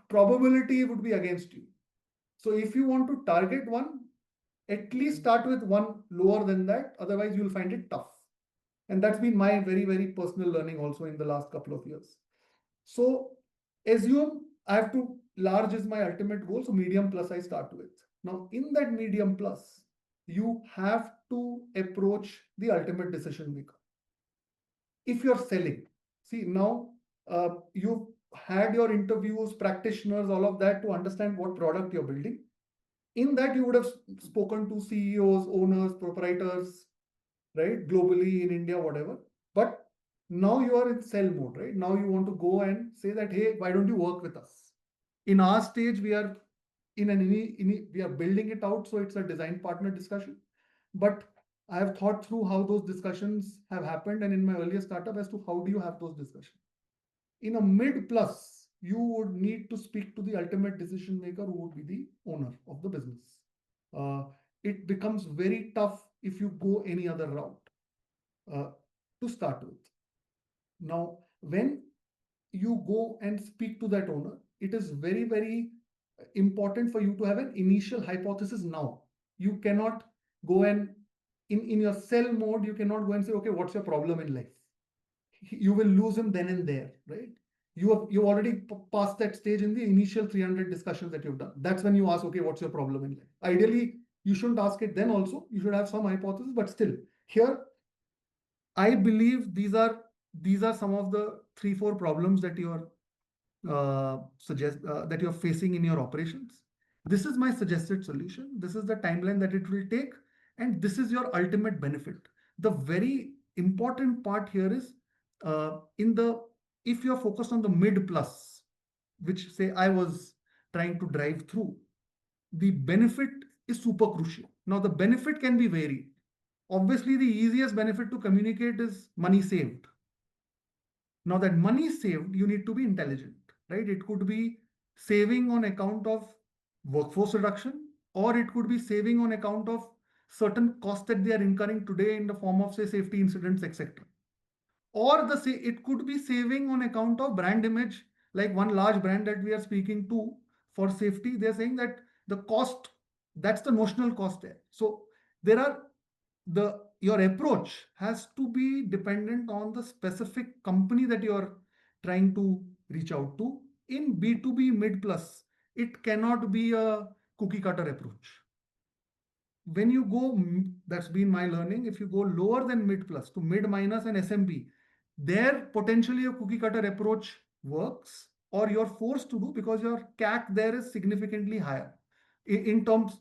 probability would be against you. So if you want to target one, at least start with one lower than that. Otherwise, you'll find it tough. And that's been my very, very personal learning also in the last couple of years. So assume I have to, large is my ultimate goal. So medium plus I start with. Now, in that medium plus, you have to approach the ultimate decision maker. If you're selling, see now, you've had your interviews, practitioners, all of that to understand what product you're building. In that, you would have spoken to CEOs, owners, proprietors, right? Globally, in India, whatever. But now you are in sell mode, right? Now you want to go and say that, hey, why don't you work with us? In our stage, we are we are building it out, so it's a design partner discussion. But I have thought through how those discussions have happened, and in my earlier startup, as to how do you have those discussions. In a mid plus, you would need to speak to the ultimate decision maker, who would be the owner of the business. Uh, it becomes very tough if you go any other route uh, to start with. Now, when you go and speak to that owner, it is very, very important for you to have an initial hypothesis now. You cannot go and, in your sell mode, you cannot go and say, okay, what's your problem in life? You will lose him then and there, right? You already passed that stage in the initial 300 discussions that you've done. That's when you ask, okay, what's your problem in life? Ideally, you shouldn't ask it then also. You should have some hypothesis, but still, here I believe these are some of the 3-4 problems that you are suggest that you're facing in your operations. This is my suggested solution. This is the timeline that it will take, and this is your ultimate benefit. The very important part here is, in the if you're focused on the mid plus, which say I was trying to drive through, the benefit is super crucial. Now the benefit can be varied. Obviously, the easiest benefit to communicate is money saved. Now that money saved, you need to be intelligent, right? It could be saving on account of workforce reduction, or it could be saving on account of certain costs that they are incurring today in the form of, say, safety incidents, etc. Or it could be saving on account of brand image, like one large brand that we are speaking to for safety. They're saying that the cost, that's the notional cost there. So there are the your approach has to be dependent on the specific company that you're trying to reach out to. In B2B mid plus, it cannot be a cookie cutter approach. When you go, that's been my learning, if you go lower than mid plus to mid minus and SMB, there potentially a cookie cutter approach works, or you're forced to do, because your CAC there is significantly higher in terms,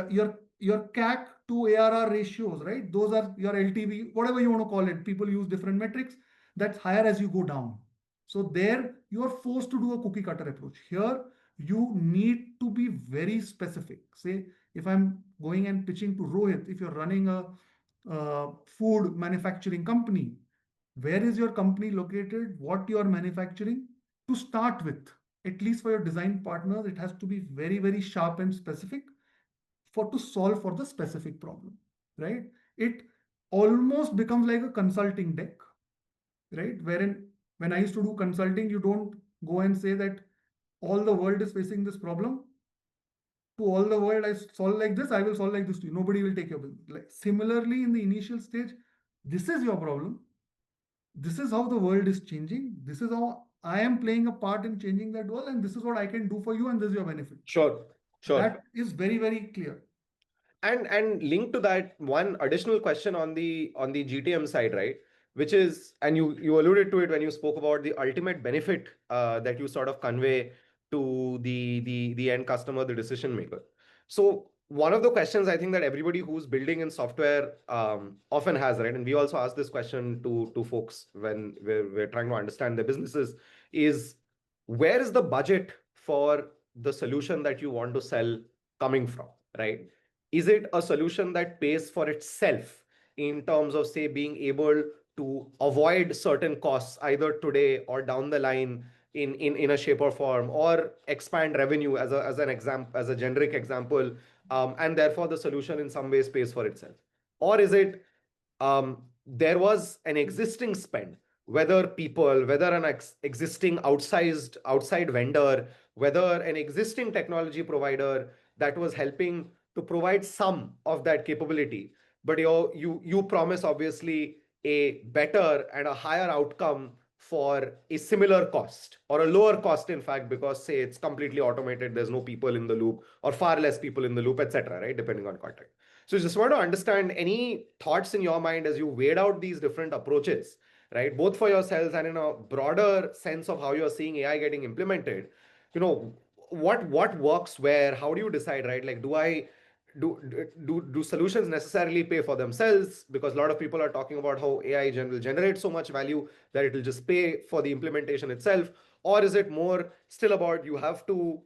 your CAC to ARR ratios, right? Those are your LTV, whatever you want to call it. People use different metrics. That's higher as you go down. So there you are forced to do a cookie cutter approach. Here you need to be very specific. Say, if I'm going and pitching to Rohit, if you're running a food manufacturing company, where is your company located, what you are manufacturing? To start with, at least for your design partners, it has to be very, very sharp and specific for to solve for the specific problem, right? It almost becomes like a consulting deck, right? Wherein when I used to do consulting, you don't go and say that all the world is facing this problem. To all the world, I solve like this, I will solve like this to you. Nobody will take your business. Like, similarly, in the initial stage, this is your problem. This is how the world is changing. This is how I am playing a part in changing that world, and this is what I can do for you, and this is your benefit. Sure, sure. That is very, very clear. And linked to that, one additional question on the GTM side, right? Which is, and you alluded to it when you spoke about the ultimate benefit that you sort of convey to the end customer, the decision maker. So one of the questions I think that everybody who's building in software often has, right? And we also ask this question to folks when we're trying to understand their businesses, is where is the budget for the solution that you want to sell coming from, right? Is it a solution that pays for itself in terms of, say, being able to avoid certain costs either today or down the line, in a shape or form, or expand revenue as an example, as a generic example, and therefore the solution in some ways pays for itself? Or is it there was an existing spend, whether people, whether an existing outside vendor, whether an existing technology provider that was helping to provide some of that capability, but you promise obviously a better and a higher outcome for a similar cost, or a lower cost in fact, because say it's completely automated, there's no people in the loop, or far less people in the loop, etc., right, depending on context. So just want to understand any thoughts in your mind as you weighed out these different approaches, right? Both for yourselves and in a broader sense of how you're seeing AI getting implemented. You know, what works where? How do you decide, right? Like, do solutions necessarily pay for themselves? Because a lot of people are talking about how AI will generate so much value that it will just pay for the implementation itself. Or is it more still about you have to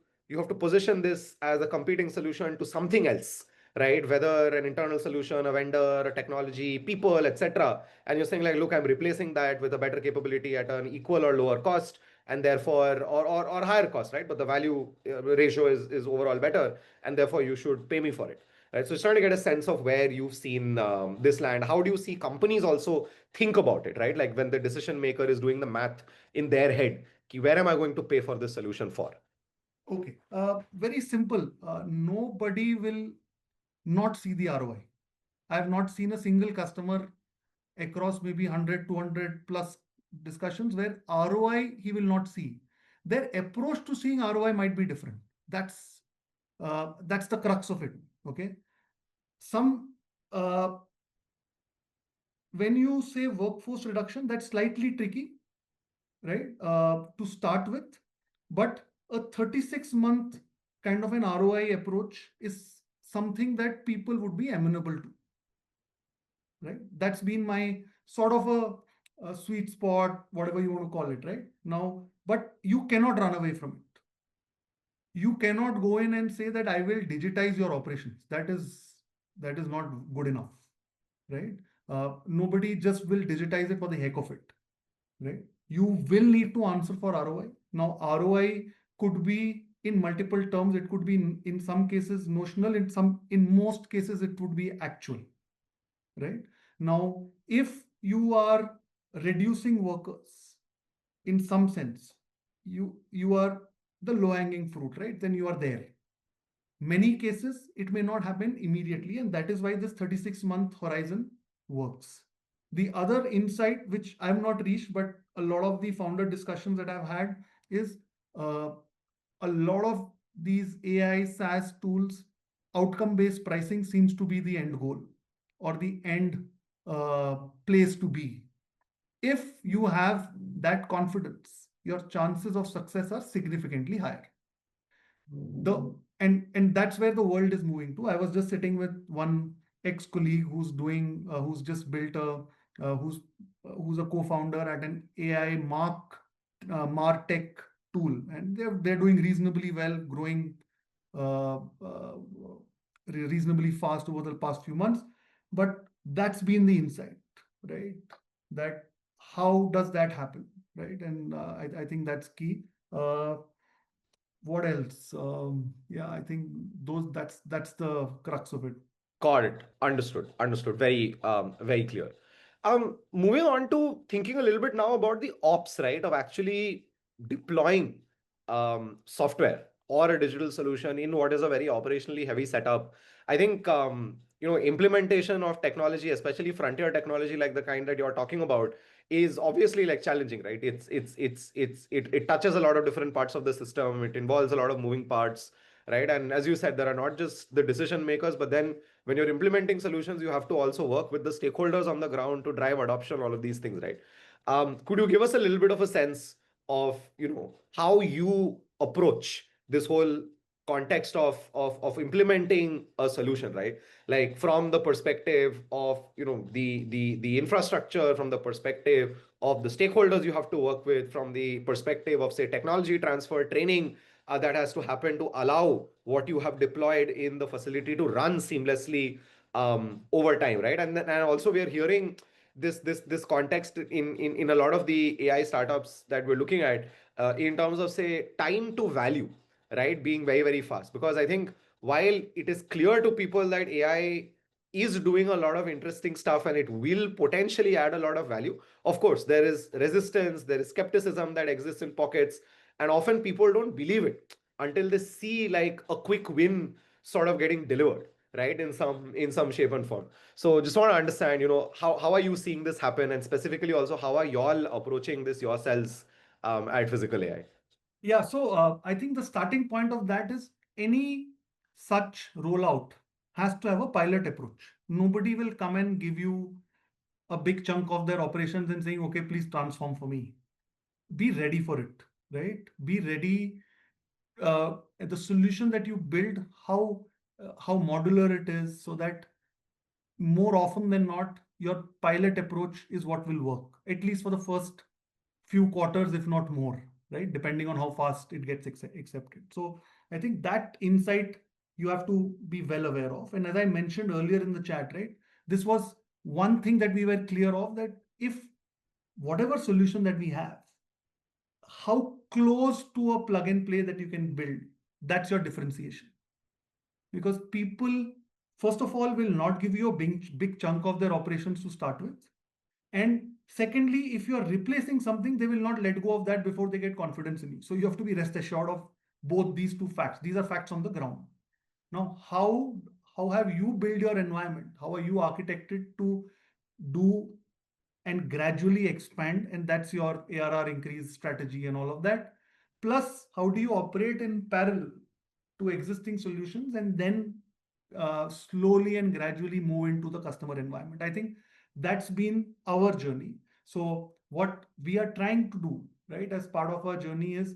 position this as a competing solution to something else, right? Whether an internal solution, a vendor, a technology, people, etc. And you're saying like, look, I'm replacing that with a better capability at an equal or lower cost, and therefore, or higher cost, right? But the value ratio is overall better, and therefore you should pay me for it. Right, so it's trying to get a sense of where you've seen this land. How do you see companies also think about it, right? Like when the decision maker is doing the math in their head, ki, where am I going to pay for this solution for? Okay, very simple. Nobody will not see the ROI. I have not seen a single customer across maybe 100, 200 plus discussions where ROI he will not see. Their approach to seeing ROI might be different. That's the crux of it. Okay, some when you say workforce reduction, that's slightly tricky, right? To start with, but a 36-month kind of an ROI approach is something that people would be amenable to, right? That's been my sort of a sweet spot, whatever you want to call it, right? Now, but you cannot run away from it. You cannot go in and say that I will digitize your operations. That is not good enough, right? Nobody just will digitize it for the heck of it, right? You will need to answer for ROI. Now, ROI could be in multiple terms. It could be in some cases notional, in most cases it would be actual, right? Now, if you are reducing workers in some sense, you are the low hanging fruit, right? Then you are there. Many cases it may not happen immediately, and that is why this 36-month horizon works. The other insight which I have not reached, but a lot of the founder discussions that I've had, is uh, a lot of these AI SaaS tools, outcome based pricing seems to be the end goal, or the end place to be. If you have that confidence, your chances of success are significantly higher. The and and that's where the world is moving to. I was just sitting with one ex-colleague who's just built who's a co-founder at an AI martech tool, and they're doing reasonably well, growing uh, uh, reasonably fast over the past few months. But that's been the insight, right? That how does that happen, right? And I think that's key. What else? Yeah, I think those that's the crux of it. Got it. Understood. Understood. Very clear. Moving on to thinking a little bit now about the ops, right, of actually deploying software or a digital solution in what is a very operationally heavy setup. I think implementation of technology, especially frontier technology like the kind that you're talking about, is obviously like challenging, right? It touches a lot of different parts of the system. It involves a lot of moving parts, right? And as you said, there are not just the decision makers, but then when you're implementing solutions, you have to also work with the stakeholders on the ground to drive adoption, all of these things, right? Could you give us a little bit of a sense of how you approach this whole context of implementing a solution, right? Like from the perspective of the infrastructure, from the perspective of the stakeholders you have to work with, from the perspective of say technology transfer, training that has to happen to allow what you have deployed in the facility to run seamlessly over time, right? And also we are hearing this context in a lot of the AI startups that we're looking at. in terms of, say, time to value, right, being very, very fast. Because I think while it is clear to people that AI is doing a lot of interesting stuff and it will potentially add a lot of value, of course, there is resistance, there is skepticism that exists in pockets, and often people don't believe it until they see like a quick win sort of getting delivered, right, in some shape and form. So just want to understand, how are you seeing this happen, and specifically also how are y'all approaching this yourselves at Physical AI? Yeah, so I think the starting point of that is any such rollout has to have a pilot approach. Nobody will come and give you a big chunk of their operations and saying, okay, please transform for me. Be ready for it, right? Be ready. The solution that you build, how modular it is, so that more often than not, your pilot approach is what will work, at least for the first few quarters, if not more, right? Depending on how fast it gets accepted. So I think that insight you have to be well aware of. And as I mentioned earlier in the chat, right, this was one thing that we were clear of, that if whatever solution that we have, how close to a plug and play that you can build, that's your differentiation. Because people, first of all, will not give you a big chunk of their operations to start with. And secondly, if you are replacing something, they will not let go of that before they get confidence in you. So you have to be rest assured of both these two facts. These are facts on the ground. Now, how have you built your environment? How are you architected to do and gradually expand? And that's your ARR increase strategy and all of that. Plus, how do you operate in parallel to existing solutions and then slowly and gradually move into the customer environment? I think that's been our journey. So what we are trying to do, right, as part of our journey is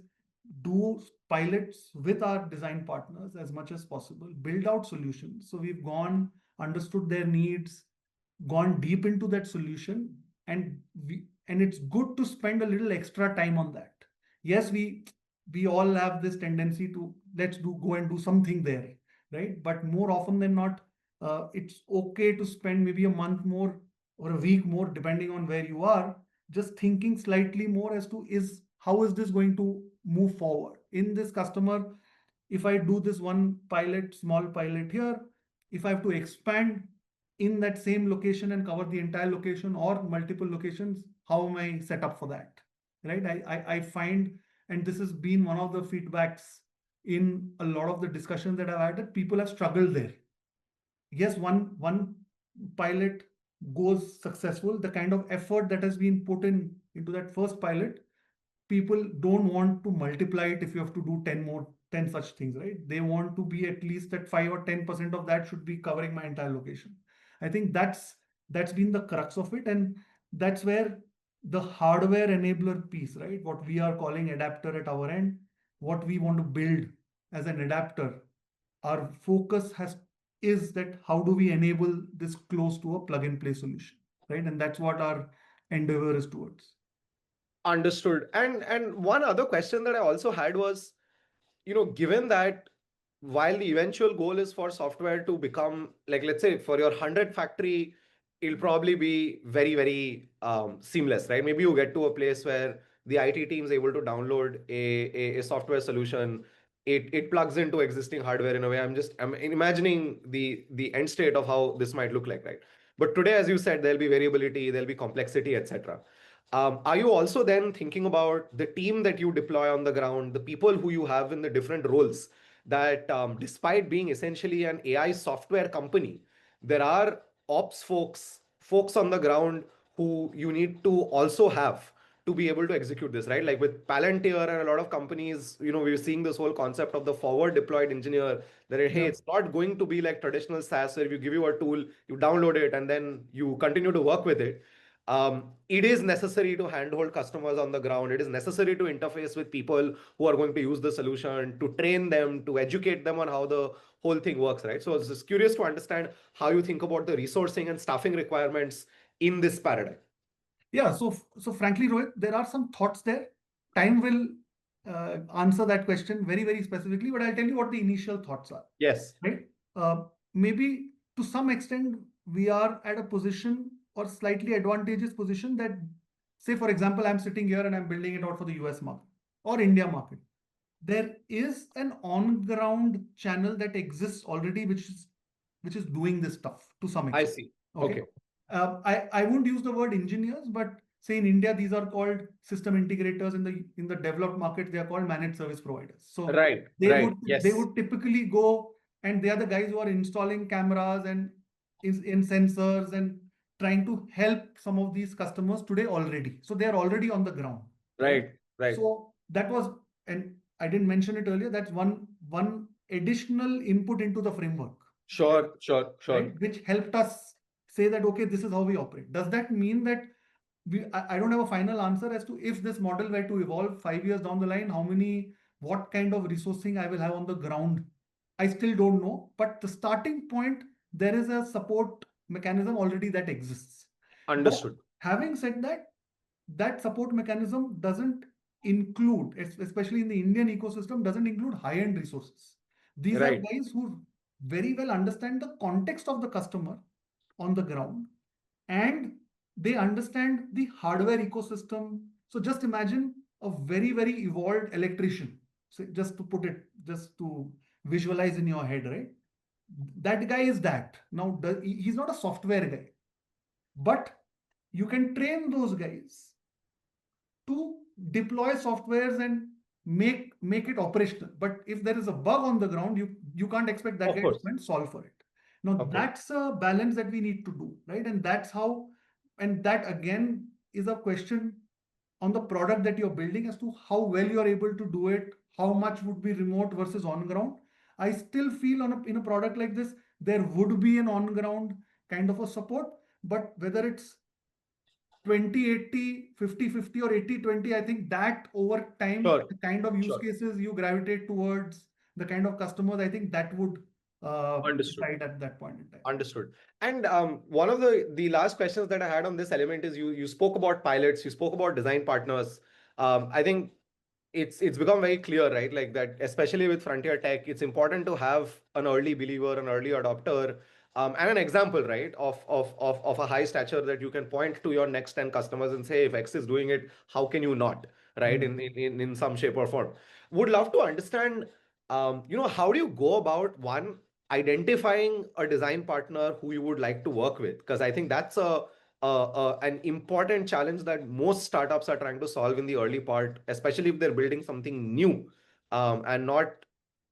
do pilots with our design partners as much as possible, build out solutions. So we've gone, understood their needs, gone deep into that solution, and it's good to spend a little extra time on that. Yes, we all have this tendency to let's do go and do something there, right? But more often than not, it's okay to spend maybe a month more or a week more, depending on where you are, just thinking slightly more as to is how is this going to move forward in this customer. If I do this one pilot, small pilot here, if I have to expand in that same location and cover the entire location or multiple locations, how am I set up for that, right? I find, and this has been one of the feedbacks in a lot of the discussions that I've had, that people have struggled there. Yes, one pilot goes successful, the kind of effort that has been put in into that first pilot, people don't want to multiply it if you have to do 10 such things, right? They want to be at least at 5 or 10% of that should be covering my entire location. I think that's been the crux of it, and that's where the hardware enabler piece, right, what we are calling adapter at our end, what we want to build as an adapter, our focus has is that how do we enable this close to a plug and play solution, right? And that's what our endeavor is towards. Understood. And one other question that I also had was, given that while the eventual goal is for software to become, like, let's say for your 100 factory, it'll probably be very, very seamless, right? Maybe you get to a place where the IT team is able to download a software solution. It plugs into existing hardware in a way. I'm imagining the end state of how this might look like, right? But today, as you said, there'll be variability, there'll be complexity, etc. Are you also then thinking about the team that you deploy on the ground, the people who you have in the different roles? That despite being essentially an AI software company, there are ops folks on the ground who you need to also have to be able to execute this, right? Like with Palantir and a lot of companies, we're seeing this whole concept of the forward deployed engineer. That hey, Yeah. it's not going to be like traditional SaaS where we give you a tool, you download it, and then you continue to work with it. It is necessary to handhold customers on the ground. It is necessary to interface with people who are going to use the solution, to train them, to educate them on how the whole thing works, right? So I was just curious to understand how you think about the resourcing and staffing requirements in this paradigm. Yeah, so frankly, Rohit, there are some thoughts there. Time will answer that question very, very specifically, but I'll tell you what the initial thoughts are, Yes. right? Maybe to some extent, we are at a position or slightly advantageous position that, say, for example, I'm sitting here and I'm building it out for the US market or India market, there is an on-ground channel that exists already, which is doing this stuff to some I extent. see. Okay. Okay. I won't use the word engineers, but say in India, these are called system integrators. In the developed market, they are called managed service providers. So Right. they Right. would they Yes. would typically go, and they are the guys who are installing cameras and is in sensors and trying to help some of these customers today already. So they are already on the ground, right? Right. Right. So that was, and I didn't mention it earlier. That's one additional input into the framework, Sure. Sure. Sure. right? Which helped us say that, okay, this is how we operate. Does that mean that I don't have a final answer as to if this model were to evolve 5 years down the line, what kind of resourcing I will have on the ground? I still don't know. But the starting point, there is a support mechanism already that exists. But Understood. having said that, that support mechanism doesn't include, especially in the Indian ecosystem, doesn't include high-end resources. These are Right. guys who very well understand the context of the customer on the ground, and they understand the hardware ecosystem. So just imagine a very, very evolved electrician. So just to visualize in your head, right? That guy is that. Now, he's not a software guy, but you can train those guys to deploy softwares and make it operational. But if there is a bug on the ground, you can't expect that Of guy to course. come and solve for it. Now Of course. that's a balance that we need to do, right? And that's how, and that again is a question on the product that you're building as to how well you're able to do it, how much would be remote versus on ground. I still feel in a product like this, there would be an on ground kind of a support, but whether it's 20/80, 50/50, or 80/20, I think that over time, Sure. the kind of use Sure. cases you gravitate towards, the kind of customers, I think that would Understood. decide at that point in time. Understood. And one of the last questions that I had on this element is you spoke about pilots, you spoke about design partners. I think it's become very clear, right? Like that, especially with frontier tech, it's important to have an early believer, an early adopter, and an example, right, of a high stature that you can point to your next 10 customers and say, if X is doing it, how can you not, right? Hmm. In some shape or form. Would love to understand, how do you go about one identifying a design partner who you would like to work with? Because I think that's an important challenge that most startups are trying to solve in the early part, especially if they're building something new, and not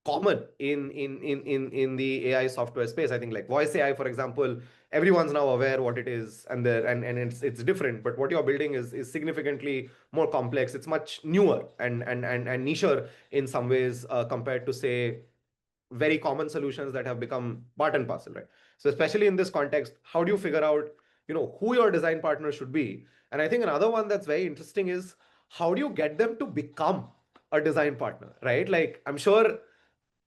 common in the AI software space. I think like voice AI, for example, everyone's now aware what it is, and there and it's different. But what you're building is significantly more complex. It's much newer and nicher in some ways, compared to, say, very common solutions that have become part and parcel, right? So especially in this context, how do you figure out, who your design partner should be? And I think another one that's very interesting is, how do you get them to become a design partner, right? Like, I'm sure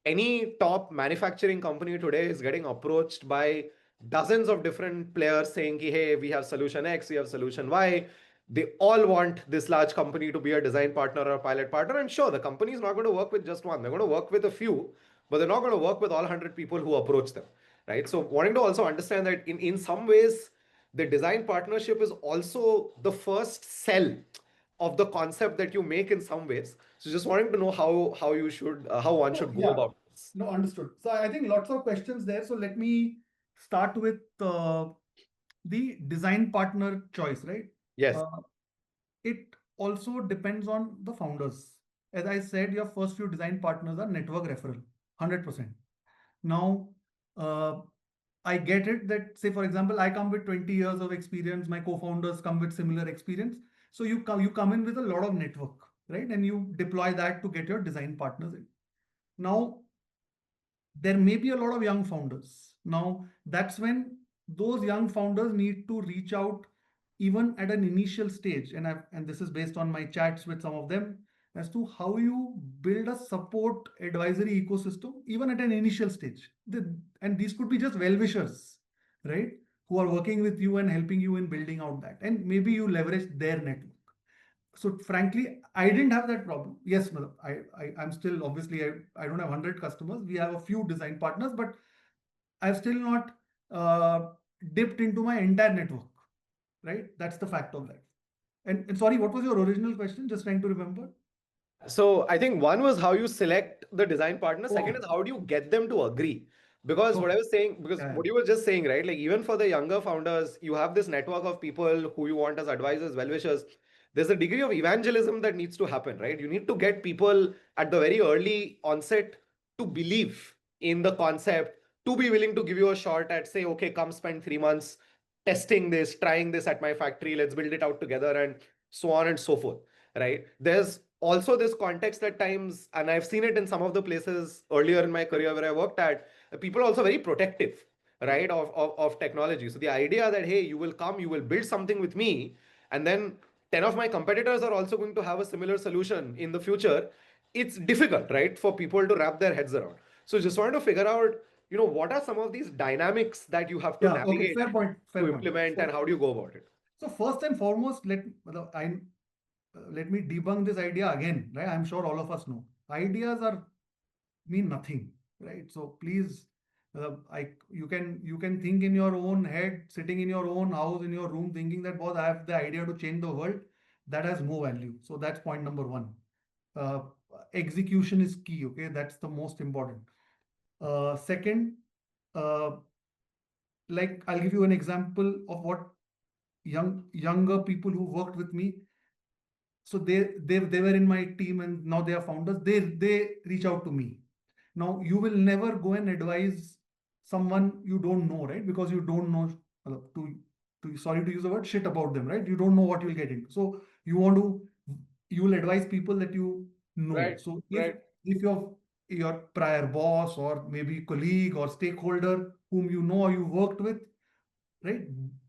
any top manufacturing company today is getting approached by dozens of different players saying, hey, we have solution X, we have solution Y. They all want this large company to be a design partner or a pilot partner. And sure, the company is not going to work with just one, they're going to work with a few, but they're not going to work with all 100 people who approach them, right? So wanting to also understand that in some ways, the design partnership is also the first sell of the concept that you make in some ways. So just wanting to know how one So should go yeah, about this. no, understood. So I think lots of questions there. So let me start with the design partner choice, right? Yes. Uh, it also depends on the founders. As I said, your first few design partners are network referral, 100%. Now, uh, I get it that, say, for example, I come with 20 years of experience, my co-founders come with similar experience. So you come in with a lot of network, right? And you deploy that to get your design partners in. Now, there may be a lot of young founders. Now, that's when those young founders need to reach out even at an initial stage. And this is based on my chats with some of them as to how you build a support advisory ecosystem, even at an initial stage. And these could be just well-wishers, right? Who are working with you and helping you in building out that. And maybe you leverage their network. So frankly, I didn't have that problem. Yes, I'm still, obviously, I don't have 100 customers. We have a few design partners, but I've still not uh, dipped into my entire network, right? That's the fact of life. And sorry, what was your original question? Just trying to remember. So I think one was how you select the design partner. Second Okay. is how do you get them to agree? Because what I Okay. was saying, because Yeah. what you were just saying, right? Like even for the younger founders, you have this network of people who you want as advisors, well-wishers. There's a degree of evangelism that needs to happen, right? You need to get people at the very early onset to believe in the concept, to be willing to give you a shot at say, okay, come spend 3 months testing this, trying this at my factory, let's build it out together, and so on and so forth, right? There's also this context at times, and I've seen it in some of the places earlier in my career where I worked at, people are also very protective, right, of technology. So the idea that, hey, you will come, you will build something with me, and then 10 of my competitors are also going to have a similar solution in the future, it's difficult, right, for people to wrap their heads around. So just wanted to figure out, what are some of these dynamics that you have to Yeah. Okay. navigate Fair point. Fair to point. implement, and how do you go about it? So first and foremost, let me debunk this idea again, right? I'm sure all of us know. Ideas are mean nothing, right? So please, you can think in your own head, sitting in your own house, in your room, thinking that, boss, I have the idea to change the world. That has no value. So that's point number one. Uh, Execution is key. Okay, that's the most important. Second, uh, like I'll give you an example of what younger people who worked with me, so they were in my team and now they are founders. They reach out to me. Now you will never go and advise someone you don't know, right? Because you don't know, to sorry to use the word, shit about them, right? You don't know what you'll get into. So you will advise people that you know. Right, So if right, your prior boss or maybe colleague or stakeholder whom you know or you worked with, right,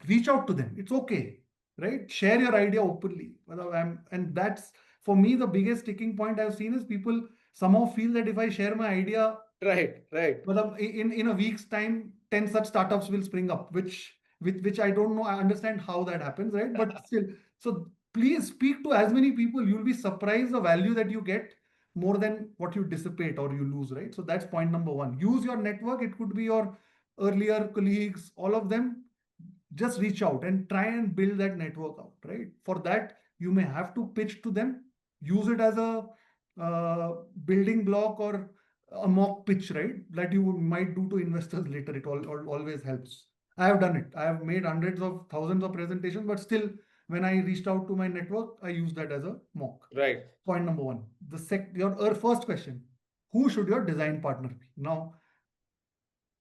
reach out to them, it's okay, right? Share your idea openly. And that's, for me, the biggest sticking point I've seen is people somehow feel that if I share my idea, right, right, in a week's time 10 such startups will spring up, which I don't know, I understand how that happens, right? But still, so please speak to as many people. You'll be surprised the value that you get, more than what you dissipate or you lose, right? So that's point number one. Use your network. It could be your earlier colleagues, all of them. Just reach out and try and build that network out, right? For that, you may have to pitch to them. Use it as a building block or a mock pitch, right? That you might do to investors later. It always helps. I have done it. I have made hundreds of thousands of presentations, but still, when I reached out to my network, I use that as a mock. right. Point number one. Your first question: who should your design partner be? Now,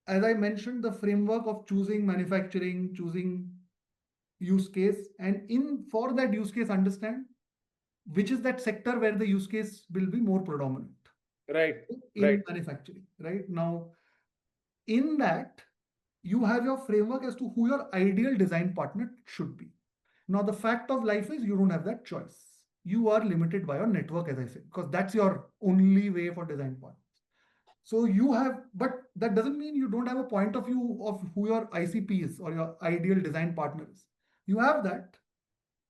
as I mentioned, the framework of choosing manufacturing, choosing use case, and in for that use case, understand which is that sector where the use case will be more predominant Right, right, in manufacturing. Right now, in that, you have your framework as to who your ideal design partner should be. Now, the fact of life is you don't have that choice. You are limited by your network, as I said, because that's your only way for design partners. So you have, but that doesn't mean you don't have a point of view of who your ICP is or your ideal design partner is. You have that,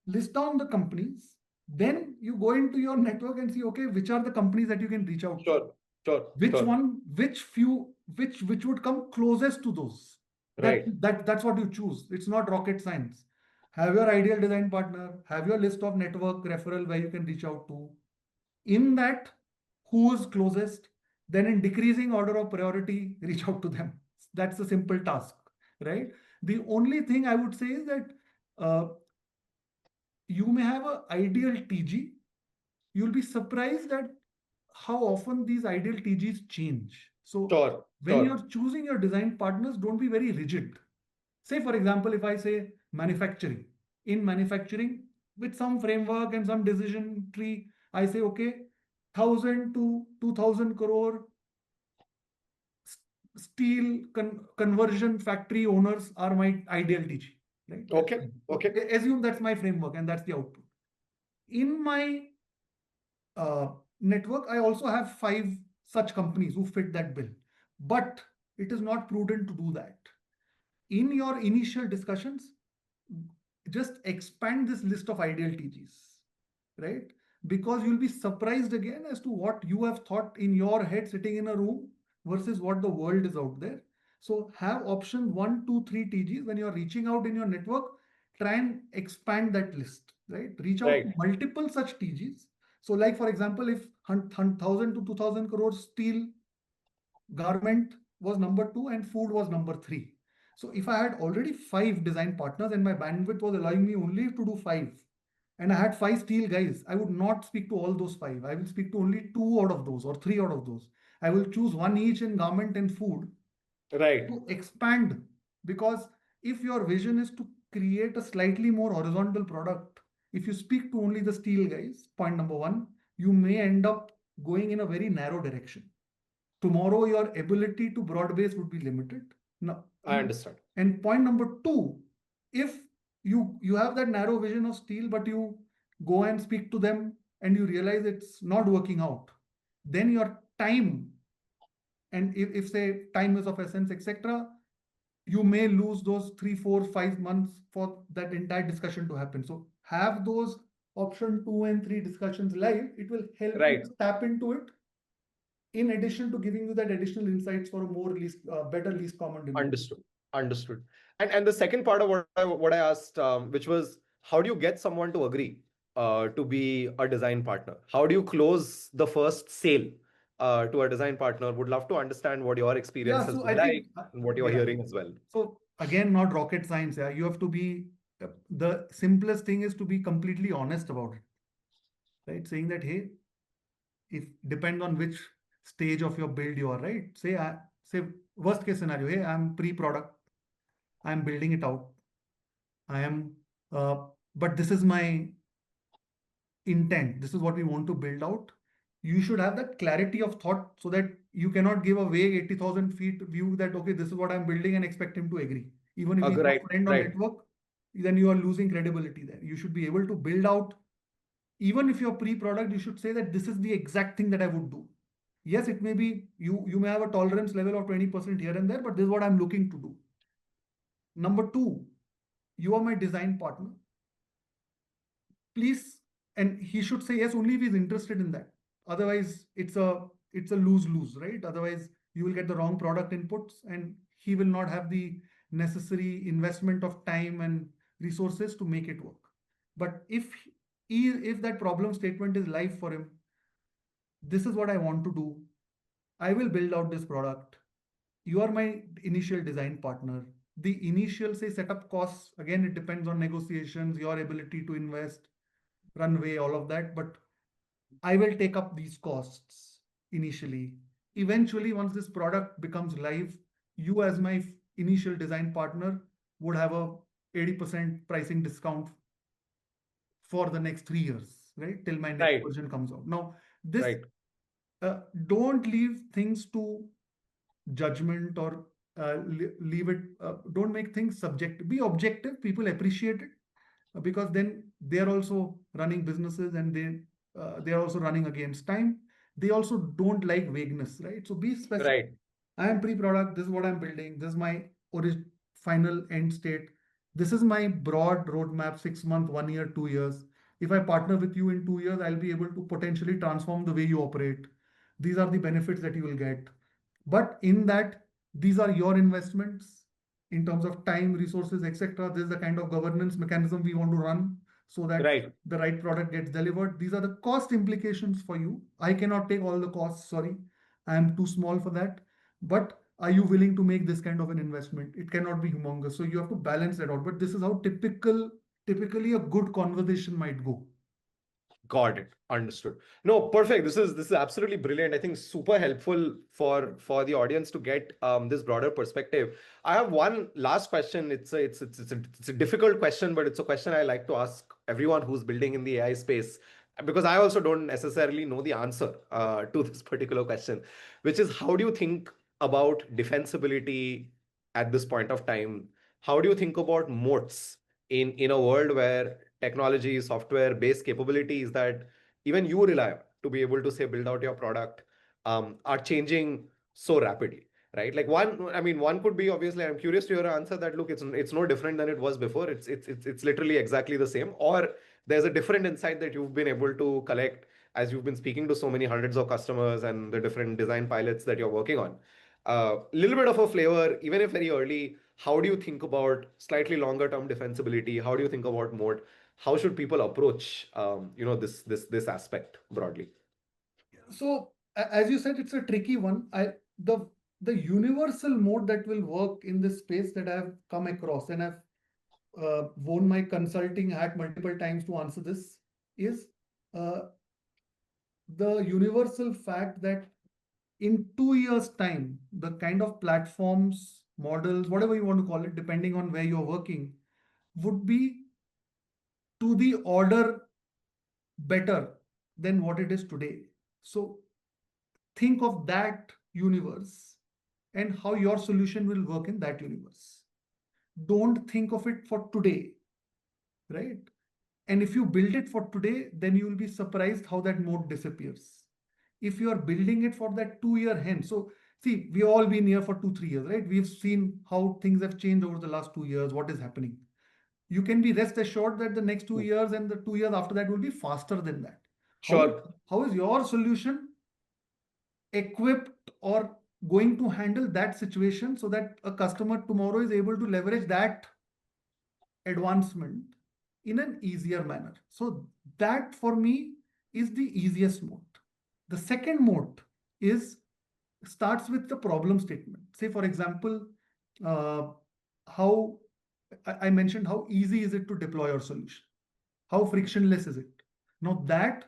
list down the companies, then you go into your network and see, okay, which are the companies that you can reach out to, sure, sure, which sure. one, which few, which would come closest to those. Right, That's what you choose. It's not rocket science. Have your ideal design partner, have your list of network referral where you can reach out to. In that, who is closest, then in decreasing order of priority, reach out to them. That's a simple task, right? The only thing I would say is that uh, you may have an ideal TG. You'll be surprised at how often these ideal TGs change. So sure, when sure. you're choosing your design partners, don't be very rigid. Say, for example, if I say manufacturing, in manufacturing, with some framework and some decision tree, I say, okay, 1,000 to 2,000 crore steel conversion factory owners are my ideal TG, right? That's Okay, fine. So okay. assume that's my framework and that's the output. In my uh, network, I also have 5 such companies who fit that bill. But it is not prudent to do that. In your initial discussions, just expand this list of ideal TGs, right? Because you'll be surprised again as to what you have thought in your head sitting in a room versus what the world is out there. So have option 1, 2, 3 TGs when you're reaching out in your network. Try and expand that list, right? Reach out Right, to multiple such TGs So, like for example, if 1,000 to 2,000 crores steel, garment was number two, and food was number three. So if I had already five design partners and my bandwidth was allowing me only to do five, and I had five steel guys, I would not speak to all those five. I will speak to only two out of those or three out of those. I will choose one each in garment and food Right. to expand, because if your vision is to create a slightly more horizontal product, if you speak to only the steel guys, point number one, you may end up going in a very narrow direction. Tomorrow your ability to broad base would be limited. Now, I understand. and point number two, if you have that narrow vision of steel, but you go and speak to them and you realize it's not working out, then your time, and if say time is of essence, etc., you may lose those 3, 4, 5 months for that entire discussion to happen. So have those option 2 and 3 discussions live. It will help you Right. tap into it, in addition to giving you that additional insights for a more better least common denominator. Understood. Understood. And the second part of what I asked, which was how do you get someone to agree to be a design partner? How do you close the first sale to a design partner? Would love to understand what your experience Yeah, has so been I think, like and what you're yeah. hearing as well. So again, not rocket science. Yeah, you have to be. The simplest thing is to be completely honest about it, right? Saying that, hey, if depend on which stage of your build you are, right? Say worst case scenario, hey, I'm pre-product, I'm building it out, I am, uh, but this is my intent, this is what we want to build out. You should have that clarity of thought, so that you cannot give a vague 80,000 feet view that, okay, this is what I'm building, and expect him to agree. Even if he's your Right, friend on right, network, then you are losing credibility there. You should be able to build out, even if you're pre-product, you should say that this is the exact thing that I would do. Yes, it may be you may have a tolerance level of 20% here and there, but this is what I'm looking to do. Number two, you are my design partner. Please, and he should say yes only if he's interested in that. Otherwise, it's a lose-lose, right? Otherwise, you will get the wrong product inputs, and he will not have the necessary investment of time and resources to make it work. But if that problem statement is live for him, this is what I want to do. I will build out this product. You are my initial design partner. The initial, say, setup costs, again, it depends on negotiations, your ability to invest, runway, all of that. But I will take up these costs initially. Eventually, once this product becomes live, you, as my initial design partner, would have a 80% pricing discount for the next 3 years, right? Till my next right, version comes out. Now, this right, don't leave things to judgment, or leave it, don't make things subjective. Be objective. People appreciate it, because then they are also running businesses, and they are also running against time. They also don't like vagueness, right? So be specific. right, I am pre-product, this is what I'm building, this is my final end state, this is my broad roadmap, 6 month, 1 year, 2 years. If I partner with you in 2 years, I'll be able to potentially transform the way you operate. These are the benefits that you will get. But in that, these are your investments in terms of time, resources, etc. This is the kind of governance mechanism we want to run, so that right. the right product gets delivered. These are the cost implications for you. I cannot take all the costs, sorry. I am too small for that. But are you willing to make this kind of an investment? It cannot be humongous. So you have to balance that out. But this is how typically a good conversation might go. Got it. Understood. No, perfect. This is absolutely brilliant. I think super helpful for the audience to get this broader perspective. I have one last question. It's a difficult question, but it's a question I like to ask everyone who's building in the AI space, because I also don't necessarily know the answer to this particular question, which is how do you think about defensibility at this point of time? How do you think about moats in a world where technology, software based capabilities that even you rely on to be able to say build out your product are changing so rapidly, right? Like one could be, obviously I'm curious to your answer, that look, it's no different than it was before. It's literally exactly the same, or there's a different insight that you've been able to collect as you've been speaking to so many hundreds of customers and the different design pilots that you're working on. A little bit of a flavor, even if very early. How do you think about slightly longer term defensibility? How do you think about mode? how should people approach this aspect broadly? So as you said, it's a tricky one. The universal mode that will work in this space that I've come across, and I've worn my consulting hat multiple times to answer this, is uh, the universal fact that in 2 years' time, the kind of platforms, models, whatever you want to call it, depending on where you're working, would be to the order better than what it is today. So think of that universe and how your solution will work in that universe. Don't think of it for today, right? And if you build it for today, then you will be surprised how that mode disappears. If you are building it for that 2 year hence, so see, we've all been here for 2, 3 years, right? We've seen how things have changed over the last 2 years, what is happening. You can be rest assured that the next 2 years and the 2 years after that will be faster than that. How is, Sure. how is your solution equipped or going to handle that situation so that a customer tomorrow is able to leverage that advancement in an easier manner? So that for me is the easiest mode. The second mode is starts with the problem statement. Say, for example, uh, how I mentioned how easy is it to deploy your solution? How frictionless is it? Now that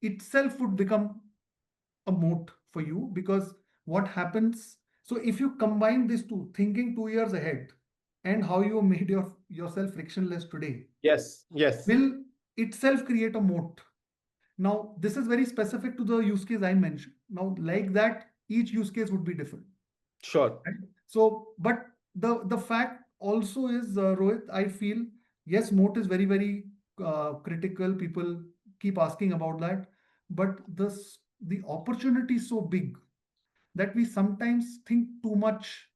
itself would become a moat for you, because what happens, so if you combine these two, thinking 2 years ahead and how you made yourself frictionless today, Yes, yes. will itself create a moat. Now this is very specific to the use case I mentioned. Now like that, each use case would be different, Sure. right? So but the fact also is, Rohit, I feel, yes, moat is very very critical. People keep asking about that, but the opportunity is so big that we sometimes think too much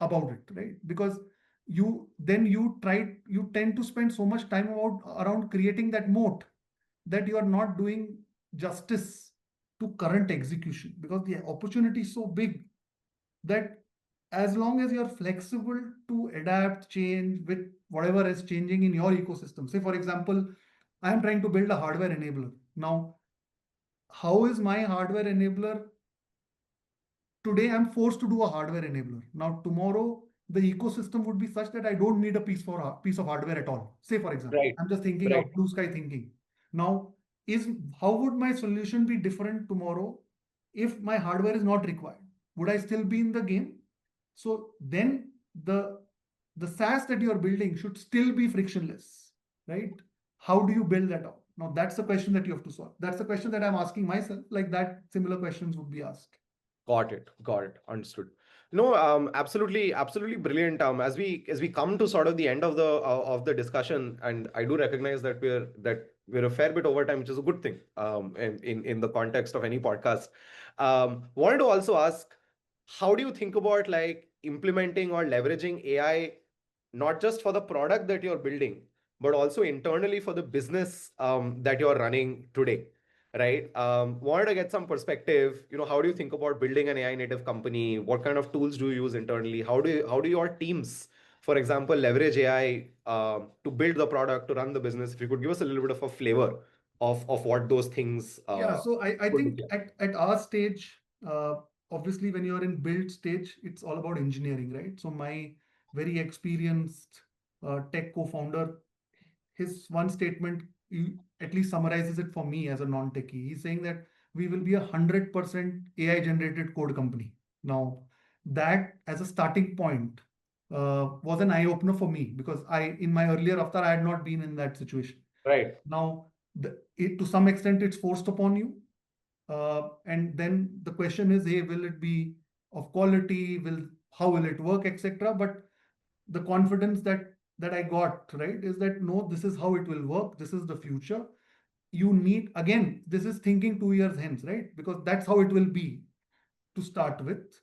about it, right? Because you tend to spend so much time around creating that moat that you are not doing justice to current execution, because the opportunity is so big that as long as you're flexible to adapt, change with whatever is changing in your ecosystem. Say, for example, I am trying to build a hardware enabler. Now, how is my hardware enabler today? I'm forced to do a hardware enabler. Now, tomorrow, the ecosystem would be such that I don't need a piece of hardware at all. Say, for example, Right. I'm just thinking Right. out blue sky thinking. Now, is how would my solution be different tomorrow if my hardware is not required? Would I still be in the game? So then the SaaS that you're building should still be frictionless, right? How do you build that out? Now that's the question that you have to solve. That's the question that I'm asking myself. Like that, similar questions would be asked. Got it. Got it. Understood. No, absolutely, absolutely brilliant. As we come to sort of the end of the discussion, and I do recognize that we're a fair bit over time, which is a good thing. In the context of any podcast, wanted to also ask, how do you think about like implementing or leveraging AI, not just for the product that you're building, but also internally for the business that you're running today, right? Wanted to get some perspective. How do you think about building an AI native company? What kind of tools do you use internally? How do your teams, for example, leverage AI to build the product, to run the business? If you could give us a little bit of a flavor of what those things Yeah, so I would look think like. at our stage, uh, obviously when you're in build stage, it's all about engineering, right? So my very experienced tech co-founder, his one statement, at least summarizes it for me as a non-techie. He's saying that we will be 100% AI generated code company. Now, that as a starting point was an eye opener for me, because in my earlier avatar, I had not been in that situation. Right. Now, to some extent, it's forced upon you. And then the question is, hey, will it be of quality? How will it work, etc. But the confidence that I got, right, is that no, this is how it will work. This is the future. You need, again, this is thinking 2 years hence, right? Because that's how it will be to start with,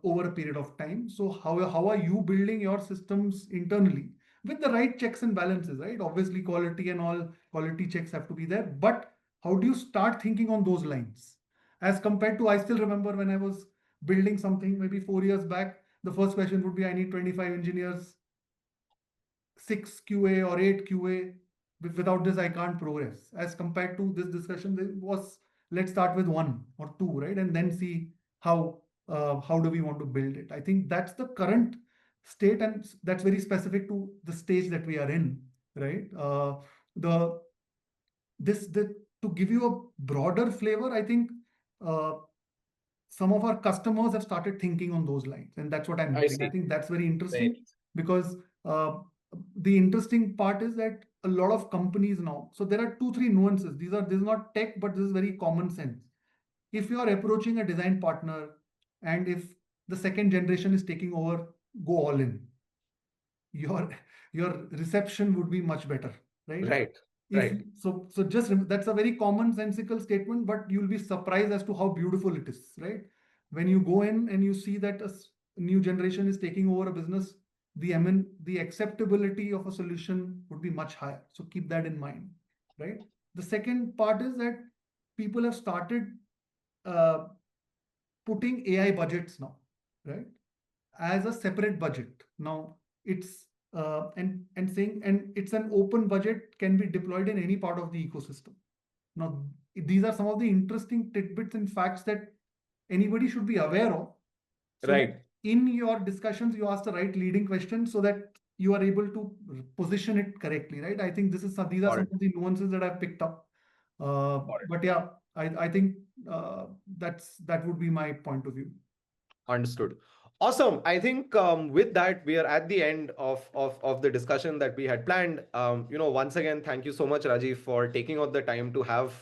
over a period of time. So how are you building your systems internally with the right checks and balances, right? Obviously, quality and all quality checks have to be there, but how do you start thinking on those lines? As compared to, I still remember when I was building something maybe 4 years back, the first question would be, I need 25 engineers, 6 QA or 8 QA. without this I can't progress. As compared to this discussion, there was, let's start with one or two, right, and then see how do we want to build it. I think that's the current state, and that's very specific to the stage that we are in, right? The this the To give you a broader flavor, I think uh, some of our customers have started thinking on those lines, and that's what I'm I hearing. I see. think that's very Right. interesting because the interesting part is that a lot of companies now, so there are two three nuances. This is not tech, but this is very common sense. If you are approaching a design partner, and if the second generation is taking over, go all in. your your reception would be much better, right? Right. If Right. so just that's a very commonsensical statement, but you'll be surprised as to how beautiful it is, right? When you go in and you see that new generation is taking over a business, the acceptability of a solution would be much higher. So keep that in mind, right? The second part is that people have started uh, putting AI budgets now, right, as a separate budget. Now it's and saying, and it's an open budget, can be deployed in any part of the ecosystem. Now these are some of the interesting tidbits and facts that anybody should be aware of, so that Right. in your discussions you ask the right leading questions so that you are able to position it correctly, right? I think these are Got some it. of the nuances that I've picked up. Got it. But yeah, I think that would be my point of view. Understood. Awesome. I think with that, we are at the end of the discussion that we had planned. Once again, thank you so much, Rajiv, for taking out the time to have,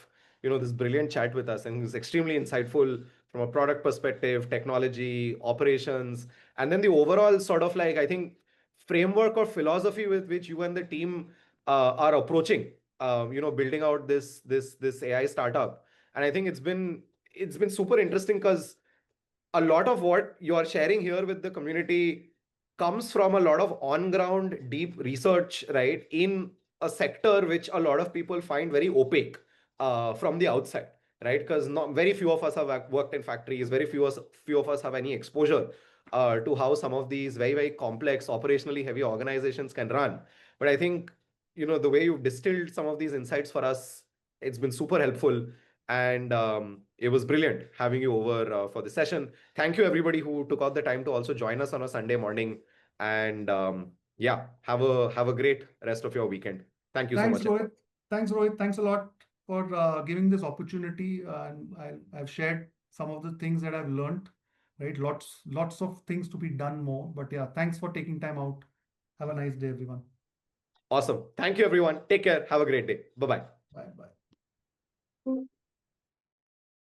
this brilliant chat with us. And it was extremely insightful from a product perspective, technology, operations, and then the overall sort of like, I think, framework or philosophy with which you and the team are approaching, building out this AI startup. And I think it's been super interesting because a lot of what you are sharing here with the community comes from a lot of on ground deep research, right, in a sector which a lot of people find very opaque from the outside, right? Because not very few of us have worked in factories, few of us have any exposure to how some of these very very complex operationally heavy organizations can run. But I think, the way you've distilled some of these insights for us, it's been super helpful. And it was brilliant having you over for the session. Thank you, everybody who took out the time to also join us on a Sunday morning. And yeah, have a great rest of your weekend. Thank you so Thanks, much. Rohit. Thanks, Rohit. Thanks a lot for giving this opportunity. And I've shared some of the things that I've learned, right? Lots of things to be done more. But yeah, thanks for taking time out. Have a nice day, everyone. Awesome. Thank you, everyone. Take care. Have a great day. Bye bye. Bye bye.